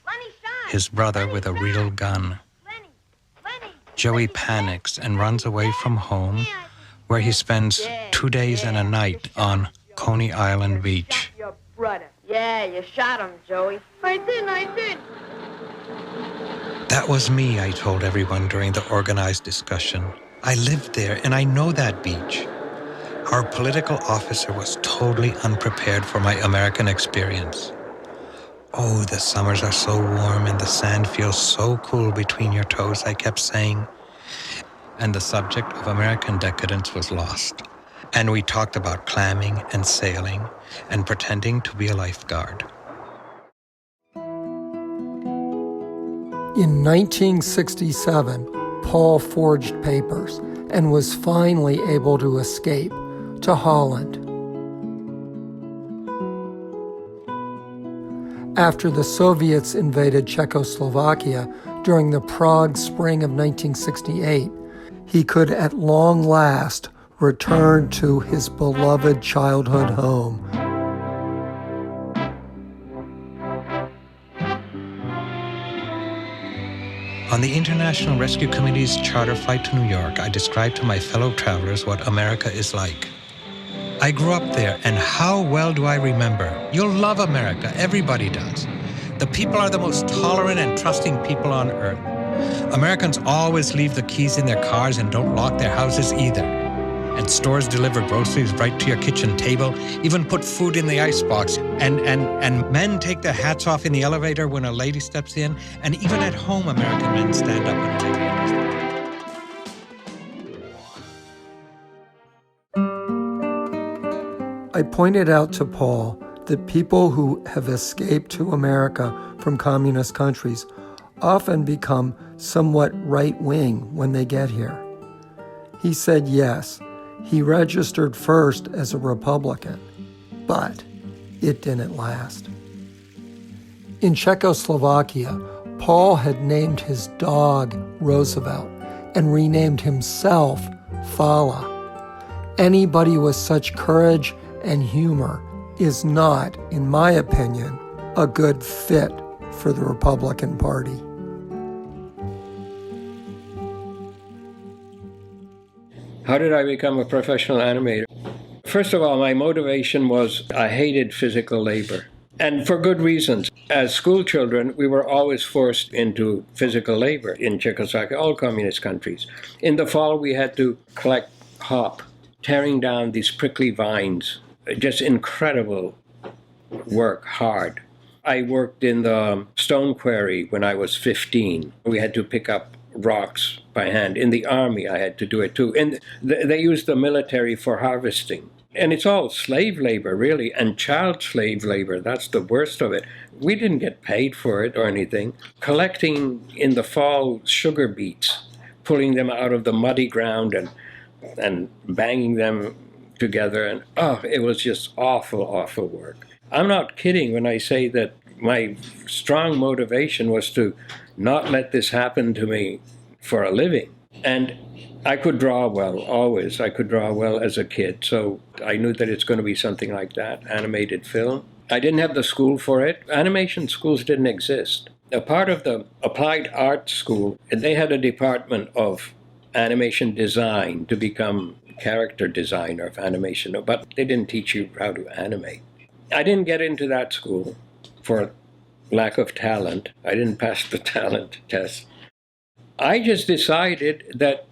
his brother with a real gun. Joey panics and runs away from home, where he spends 2 days and a night on Coney Island Beach. Your brother. Yeah, you shot him, Joey. I did. That was me, I told everyone during the organized discussion. I lived there and I know that beach. Our political officer was totally unprepared for my American experience. Oh, the summers are so warm and the sand feels so cool between your toes, I kept saying. And the subject of American decadence was lost. And we talked about clamming and sailing and pretending to be a lifeguard. In 1967, Paul forged papers and was finally able to escape to Holland. After the Soviets invaded Czechoslovakia during the Prague Spring of 1968, he could at long last return to his beloved childhood home. On the International Rescue Committee's charter flight to New York, I described to my fellow travelers what America is like. I grew up there, and how well do I remember? You'll love America, everybody does. The people are the most tolerant and trusting people on earth. Americans always leave the keys in their cars and don't lock their houses either. And stores deliver groceries right to your kitchen table, even put food in the icebox. And men take their hats off in the elevator when a lady steps in. And even at home, American men stand up when a lady enters. I pointed out to Paul that people who have escaped to America from communist countries often become somewhat right-wing when they get here. He said yes, he registered first as a Republican, but it didn't last. In Czechoslovakia, Paul had named his dog Roosevelt and renamed himself Fala. Anybody with such courage and humor is not, in my opinion, a good fit for the Republican Party. How did I become a professional animator? First of all, my motivation was I hated physical labor, and for good reasons. As school children, we were always forced into physical labor in Czechoslovakia, all communist countries. In the fall, we had to collect hop, tearing down these prickly vines. Just incredible work, hard. I worked in the stone quarry when I was 15. We had to pick up rocks by hand. In the army, I had to do it too. And they used the military for harvesting. And it's all slave labor, really, and child slave labor. That's the worst of it. We didn't get paid for it or anything. Collecting in the fall sugar beets, pulling them out of the muddy ground and banging them together. And it was just awful, awful work. I'm not kidding when I say that my strong motivation was to not let this happen to me for a living. And I could draw well, always. I could draw well as a kid, so I knew that it's going to be something like that, animated film. I didn't have the school for it. Animation schools didn't exist. A part of the applied art school, they had a department of animation design to become character designer of animation, but they didn't teach you how to animate. I didn't get into that school for lack of talent. I didn't pass the talent test. I just decided that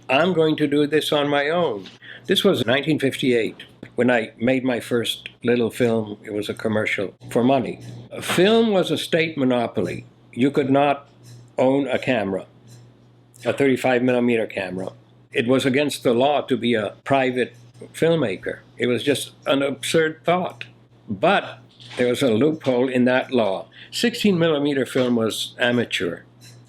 I'm going to do this on my own. This was 1958 when I made my first little film. It was a commercial for money. A film was a state monopoly. You could not own a camera, a 35 millimeter camera. It was against the law to be a private filmmaker. It was just an absurd thought. But there was a loophole in that law. 16 millimeter film was amateur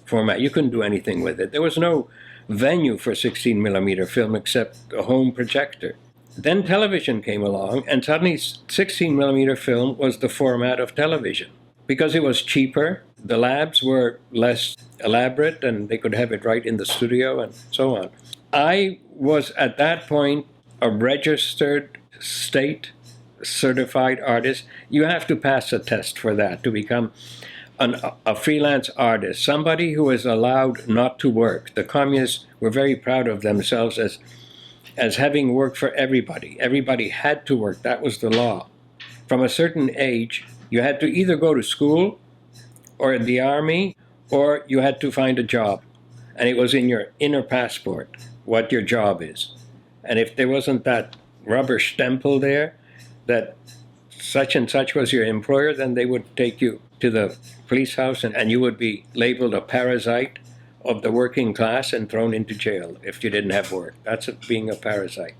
format. You couldn't do anything with it. There was no venue for 16 millimeter film except a home projector. Then television came along, and suddenly 16 millimeter film was the format of television. Because it was cheaper, the labs were less elaborate, and they could have it right in the studio and so on. I was at that point a registered state certified artist. You have to pass a test for that to become a freelance artist, somebody who is allowed not to work. The communists were very proud of themselves as having worked for everybody. Everybody had to work. That was the law. From a certain age, you had to either go to school or in the army, or you had to find a job. And it was in your inner passport what your job is. And if there wasn't that rubber stempel there that such and such was your employer, then they would take you to the police house and you would be labeled a parasite of the working class and thrown into jail if you didn't have work. That's being a parasite.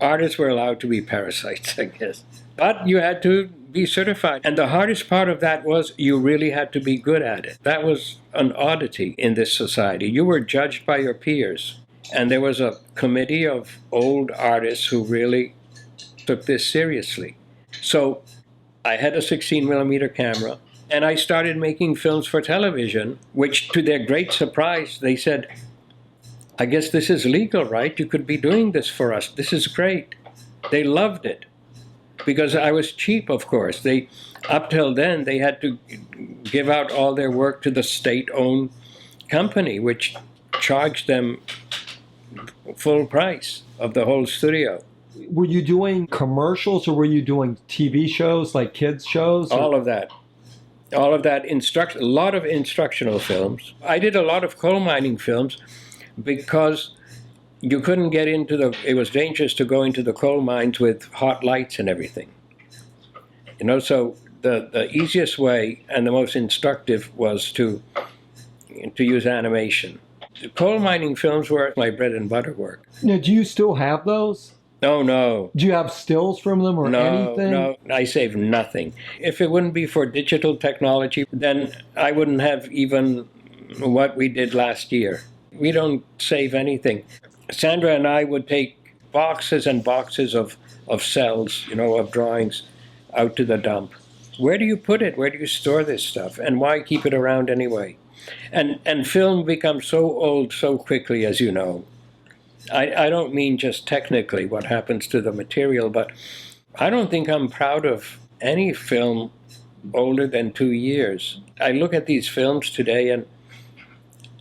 Artists were allowed to be parasites, I guess. But you had to be certified. And the hardest part of that was you really had to be good at it. That was an oddity in this society. You were judged by your peers. And there was a committee of old artists who really took this seriously. So I had a 16 millimeter camera, and I started making films for television, which to their great surprise, they said, I guess this is legal, right? You could be doing this for us. This is great. They loved it because I was cheap, of course. Up till then, they had to give out all their work to the state-owned company, which charged them full price of the whole studio. Were you doing commercials or were you doing TV shows, like kids shows? All of that. All of that. A lot of instructional films. I did a lot of coal mining films because you couldn't get into it was dangerous to go into the coal mines with hot lights and everything. So the easiest way and the most instructive was to use animation. The coal mining films were my bread and butter work. Now, do you still have those? No. Do you have stills from them or anything? No, I save nothing. If it wouldn't be for digital technology, then I wouldn't have even what we did last year. We don't save anything. Sandra and I would take boxes and boxes of cells, of drawings, out to the dump. Where do you put it? Where do you store this stuff? And why keep it around anyway? And film becomes so old so quickly, as you know. I don't mean just technically what happens to the material, but I don't think I'm proud of any film older than 2 years. I look at these films today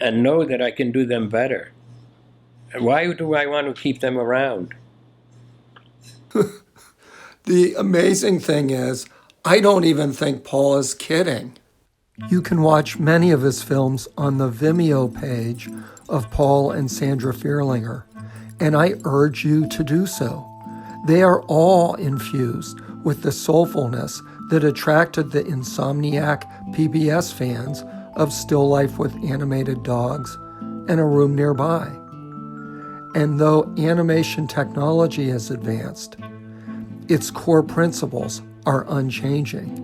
and know that I can do them better. Why do I want to keep them around? The amazing thing is, I don't even think Paul is kidding. You can watch many of his films on the Vimeo page of Paul and Sandra Fierlinger, and I urge you to do so. They are all infused with the soulfulness that attracted the insomniac PBS fans of Still Life with Animated Dogs and A Room Nearby. And though animation technology has advanced, its core principles are unchanging.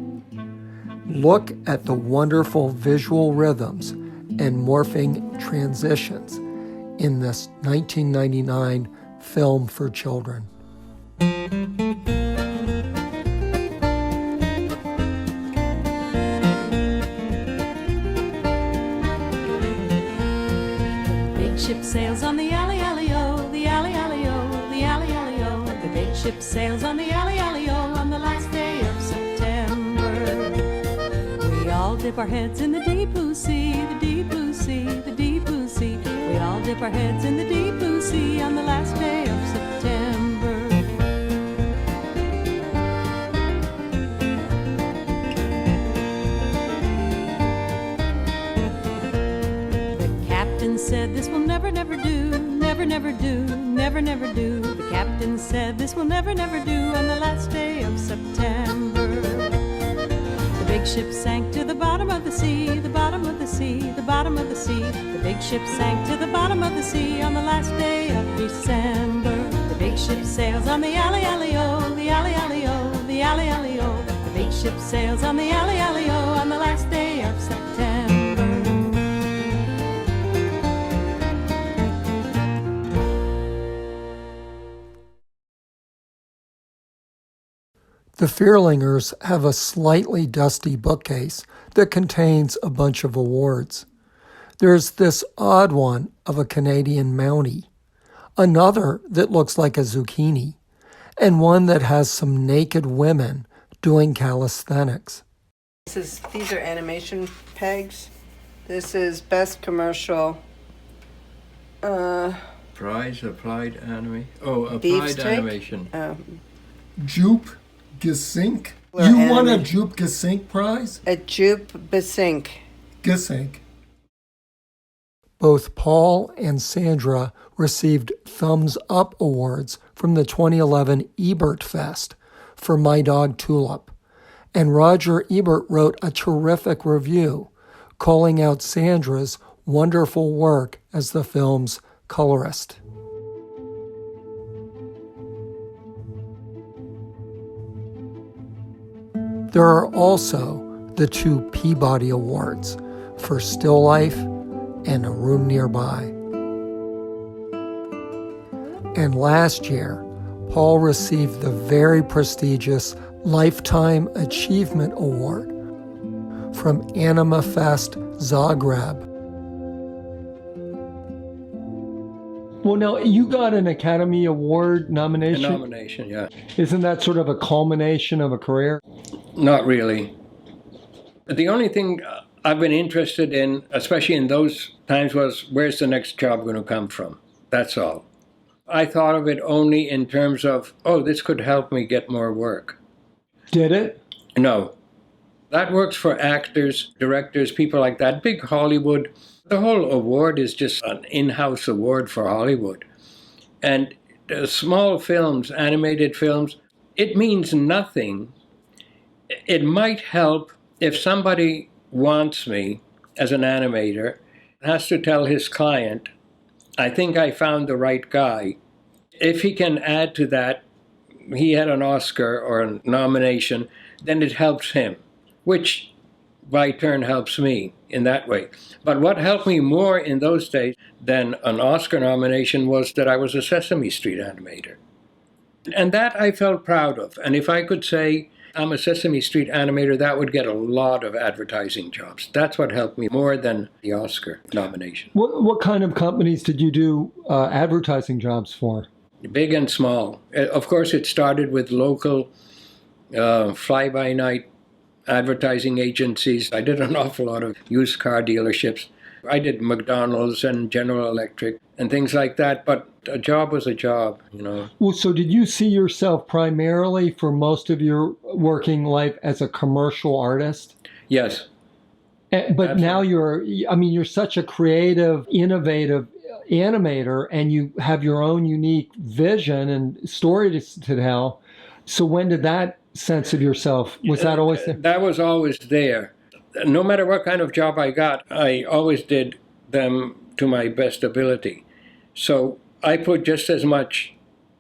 Look at the wonderful visual rhythms and morphing transitions in this 1999 film for children. Big ship sails on the alley, alley-o, the alley, alley-o, the alley, alley-o. The big ship sails on the alley, alley-o on the last day of September. We all dip our heads in the deep blue sea, the deep blue sea, the deep blue sea. We all dip our heads in the deep blue sea on the last day of September. said this will never, never do, never, never do, never, never do. The captain said this will never, never do on the last day of September. The big ship sank to the bottom of the sea, the bottom of the sea, the bottom of the sea. The big ship sank to the bottom of the sea on the last day of December. The big ship sails on the alley, alley-o, the alley, alley-o, the alley, alley-o. The big ship sails on the alley, alley-o on the last day of September. The Fierlingers have a slightly dusty bookcase that contains a bunch of awards. There's this odd one of a Canadian Mountie, another that looks like a zucchini, and one that has some naked women doing calisthenics. These are animation pegs. This is best commercial. Prize applied anime. Oh, applied animation. Jupe Gesink? You won a Jupe Gesink prize? A Jupe Besink. Gesink. Both Paul and Sandra received Thumbs Up awards from the 2011 Ebert Fest for My Dog Tulip, and Roger Ebert wrote a terrific review calling out Sandra's wonderful work as the film's colorist. There are also the 2 Peabody Awards for Still Life and A Room Nearby. And last year, Paul received the very prestigious Lifetime Achievement Award from AnimaFest Zagreb. Well, now, you got an Academy Award nomination? A nomination, yeah. Isn't that sort of a culmination of a career? Not really. The only thing I've been interested in, especially in those times, was where's the next job going to come from? That's all. I thought of it only in terms of, oh, this could help me get more work. Did it? No. That works for actors, directors, people like that. Big Hollywood, the whole award is just an in-house award for Hollywood. And small films, animated films, it means nothing. It might help if somebody wants me as an animator, has to tell his client, I think I found the right guy. If he can add to that, he had an Oscar or a nomination, then it helps him, which by turn helps me in that way. But what helped me more in those days than an Oscar nomination was that I was a Sesame Street animator. And that I felt proud of. And if I could say I'm a Sesame Street animator, that would get a lot of advertising jobs. That's what helped me more than the Oscar nomination. What kind of companies did you do advertising jobs for? Big and small. Of course, it started with local fly-by-night advertising agencies. I did an awful lot of used car dealerships. I did McDonald's and General Electric and things like that, but a job was a job, you know. Well, so did you see yourself primarily for most of your working life as a commercial artist? Yes. But absolutely. Now you're such a creative, innovative animator, and you have your own unique vision and story to tell. So when did that sense of yourself, was that always there? That was always there. No matter what kind of job I got, I always did them to my best ability. So I put just as much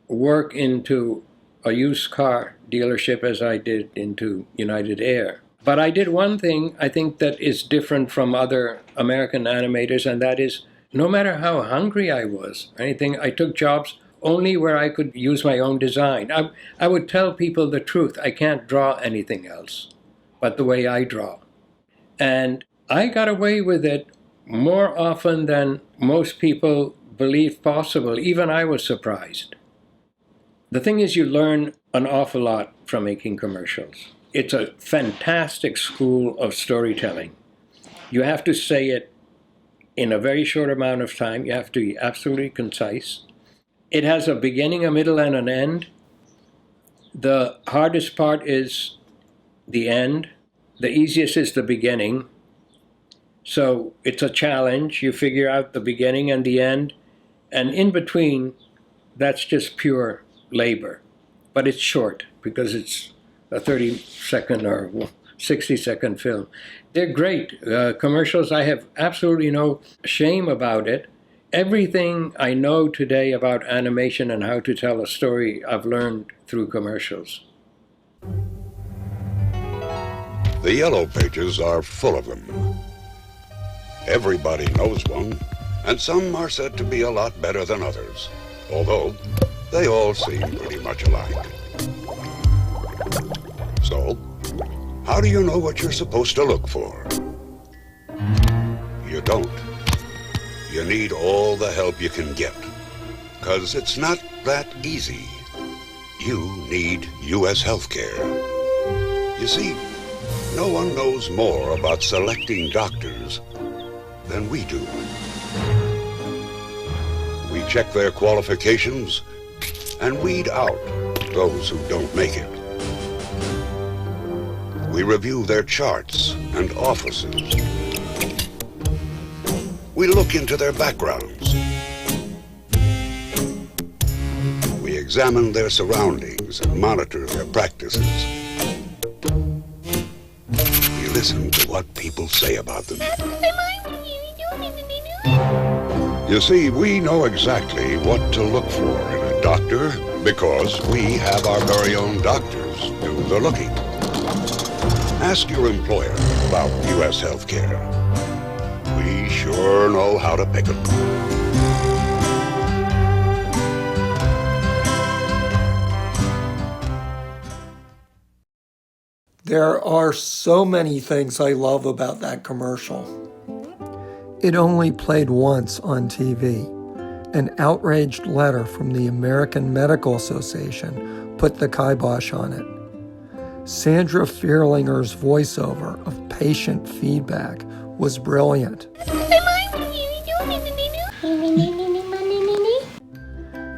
work into a used car dealership as I did into United Air. But I did one thing I think that is different from other American animators, and that is no matter how hungry I was, anything, I took jobs only where I could use my own design. I would tell people the truth. I can't draw anything else but the way I draw. And I got away with it more often than most people believe possible. Even I was surprised. The thing is, you learn an awful lot from making commercials. It's a fantastic school of storytelling. You have to say it in a very short amount of time. You have to be absolutely concise. It has a beginning, a middle, and an end. The hardest part is the end. The easiest is the beginning. So it's a challenge. You figure out the beginning and the end, and in between, that's just pure labor. But it's short because it's a 30-second or 60-second film. They're great. Commercials, I have absolutely no shame about it. Everything I know today about animation and how to tell a story, I've learned through commercials. The yellow pages are full of them. Everybody knows one, and some are said to be a lot better than others, although they all seem pretty much alike. So, how do you know what you're supposed to look for? You don't. You need all the help you can get, 'cause it's not that easy. You need U.S. healthcare. You see, no one knows more about selecting doctors than we do. We check their qualifications and weed out those who don't make it. We review their charts and offices. We look into their backgrounds. We examine their surroundings and monitor their practices. We listen to what people say about them. You see, we know exactly what to look for in a doctor because we have our very own doctors do the looking. Ask your employer about U.S. healthcare. We sure know how to pick them. There are so many things I love about that commercial. It only played once on TV. An outraged letter from the American Medical Association put the kibosh on it. Sandra Fierlinger's voiceover of patient feedback was brilliant.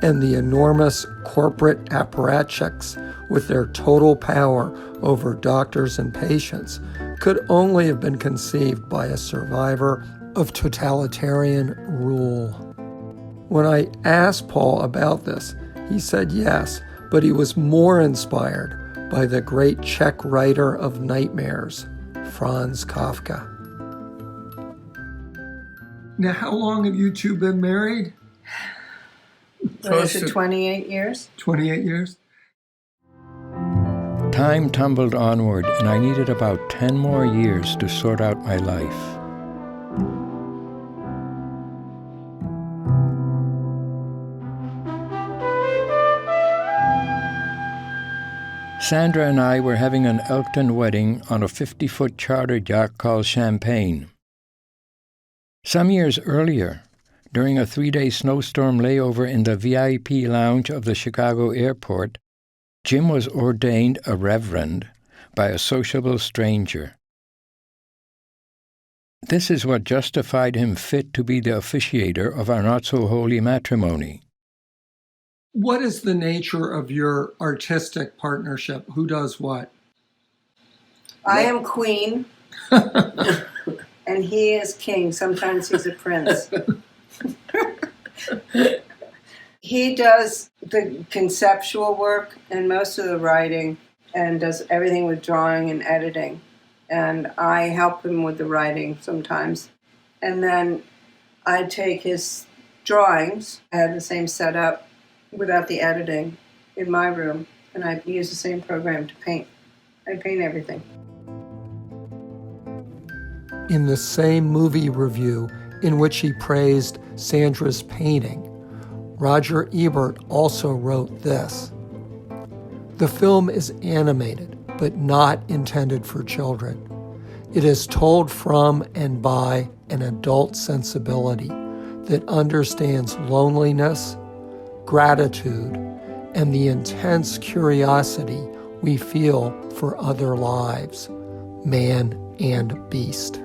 And the enormous corporate apparatchiks with their total power over doctors and patients could only have been conceived by a survivor of totalitarian rule. When I asked Paul about this, he said yes, but he was more inspired by the great Czech writer of nightmares, Franz Kafka. Now, how long have you two been married? What is it, 28 years? 28 years? Time tumbled onward, and I needed about 10 more years to sort out my life. Sandra and I were having an Elkton wedding on a 50-foot charter yacht called Champagne. Some years earlier, during a 3-day snowstorm layover in the VIP lounge of the Chicago airport, Jim was ordained a reverend by a sociable stranger. This is what justified him fit to be the officiator of our not-so-holy matrimony. What is the nature of your artistic partnership? Who does what? I am queen, and he is king. Sometimes he's a prince. He does the conceptual work and most of the writing and does everything with drawing and editing. And I help him with the writing sometimes. And then I take his drawings, I have the same setup without the editing in my room, and I use the same program to paint. I paint everything. In the same movie review in which he praised Sandra's painting, Roger Ebert also wrote this: "The film is animated, but not intended for children. It is told from and by an adult sensibility that understands loneliness, gratitude, and the intense curiosity we feel for other lives, man and beast."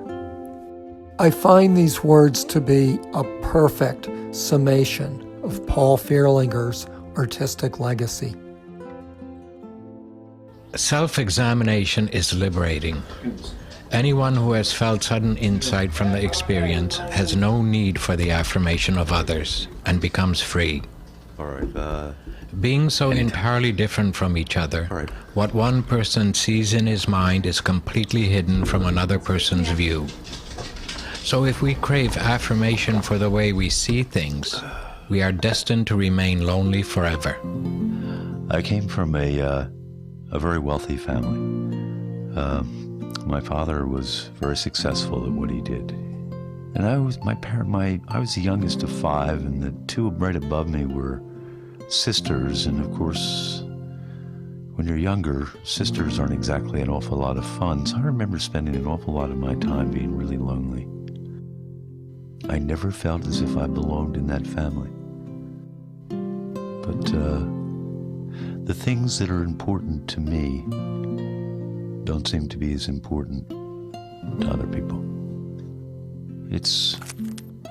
I find these words to be a perfect summation of Paul Fierlinger's artistic legacy. Self-examination is liberating. Anyone who has felt sudden insight from the experience has no need for the affirmation of others and becomes free. All right. Being so entirely different from each other, what one person sees in his mind is completely hidden from another person's view. So if we crave affirmation for the way we see things, we are destined to remain lonely forever. I came from a very wealthy family. My father was very successful at what he did. And I was the youngest of 5, and the 2 right above me were sisters. And of course, when you're younger, sisters aren't exactly an awful lot of fun. So I remember spending an awful lot of my time being really lonely. I never felt as if I belonged in that family. But the things that are important to me don't seem to be as important to other people. It's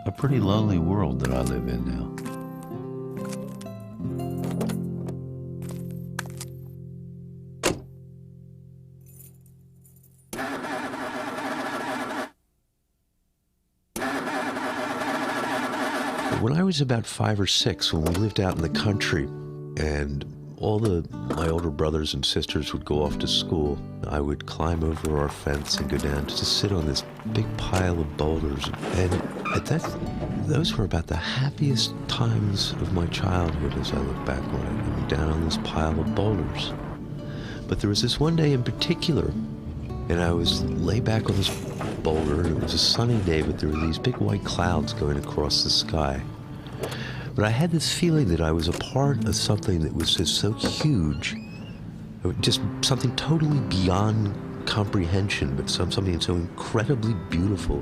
a pretty lonely world that I live in now. When I was about 5 or 6, when we lived out in the country, and all my older brothers and sisters would go off to school, I would climb over our fence and go down to sit on this big pile of boulders. And those were about the happiest times of my childhood as I look back on it. I mean, down on this pile of boulders. But there was this one day in particular, and I was lay back on this boulder, and it was a sunny day, but there were these big white clouds going across the sky. But I had this feeling that I was a part of something that was just so huge, just something totally beyond comprehension, but something so incredibly beautiful,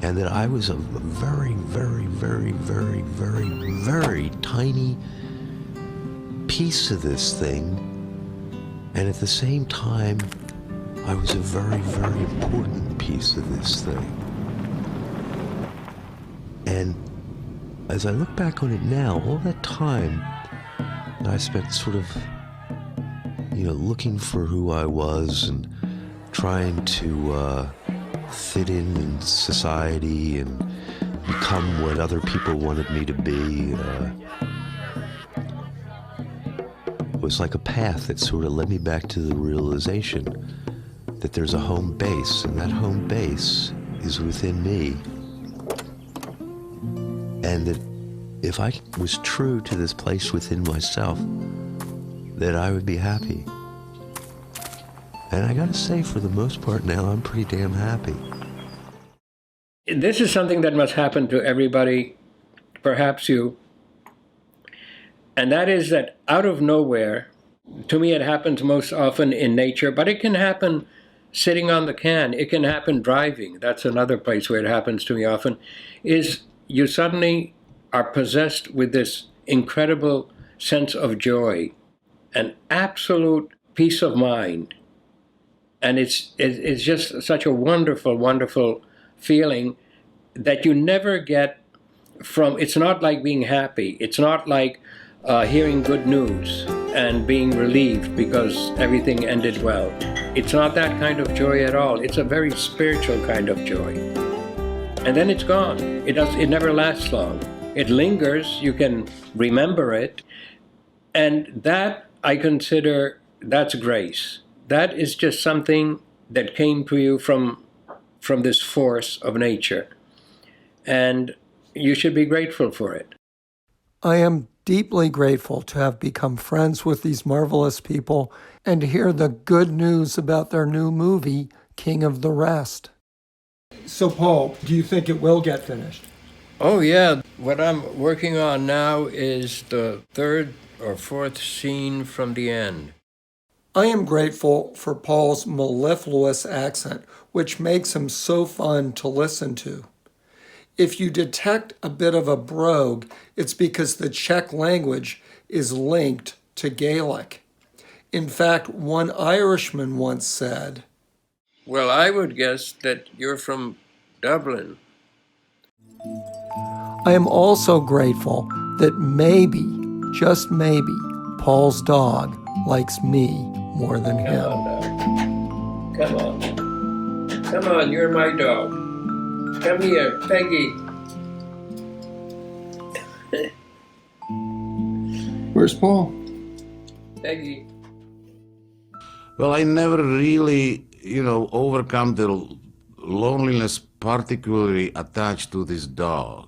and that I was a very, very, very, very, very, very tiny piece of this thing, and at the same time, I was a very, very important piece of this thing. And as I look back on it now, all that time that I spent sort of, looking for who I was and trying to fit in society and become what other people wanted me to be, was like a path that sort of led me back to the realization that there's a home base, and that home base is within me. And that if I was true to this place within myself, that I would be happy. And I gotta say, for the most part now, I'm pretty damn happy. This is something that must happen to everybody, perhaps you. And that is that out of nowhere, to me it happens most often in nature, but it can happen sitting on the can. It can happen driving. That's another place where it happens to me often, is you suddenly are possessed with this incredible sense of joy, an absolute peace of mind. And it's just such a wonderful, wonderful feeling that you never get from, it's not like being happy. It's not like hearing good news and being relieved because everything ended well. It's not that kind of joy at all. It's a very spiritual kind of joy. And then it's gone. It never lasts long. It lingers, you can remember it. And that, I consider, that's grace. That is just something that came to you from this force of nature. And you should be grateful for it. I am deeply grateful to have become friends with these marvelous people and to hear the good news about their new movie, King of the Rest. So, Paul, do you think it will get finished? Oh, yeah. What I'm working on now is the 3rd or 4th scene from the end. I am grateful for Paul's mellifluous accent, which makes him so fun to listen to. If you detect a bit of a brogue, it's because the Czech language is linked to Gaelic. In fact, one Irishman once said, "Well, I would guess that you're from Dublin." I am also grateful that maybe, just maybe, Paul's dog likes me more than him. Come on. Come on, you're my dog. Come here, Peggy. Where's Paul? Peggy. Well, I never really, overcome the loneliness particularly attached to this dog.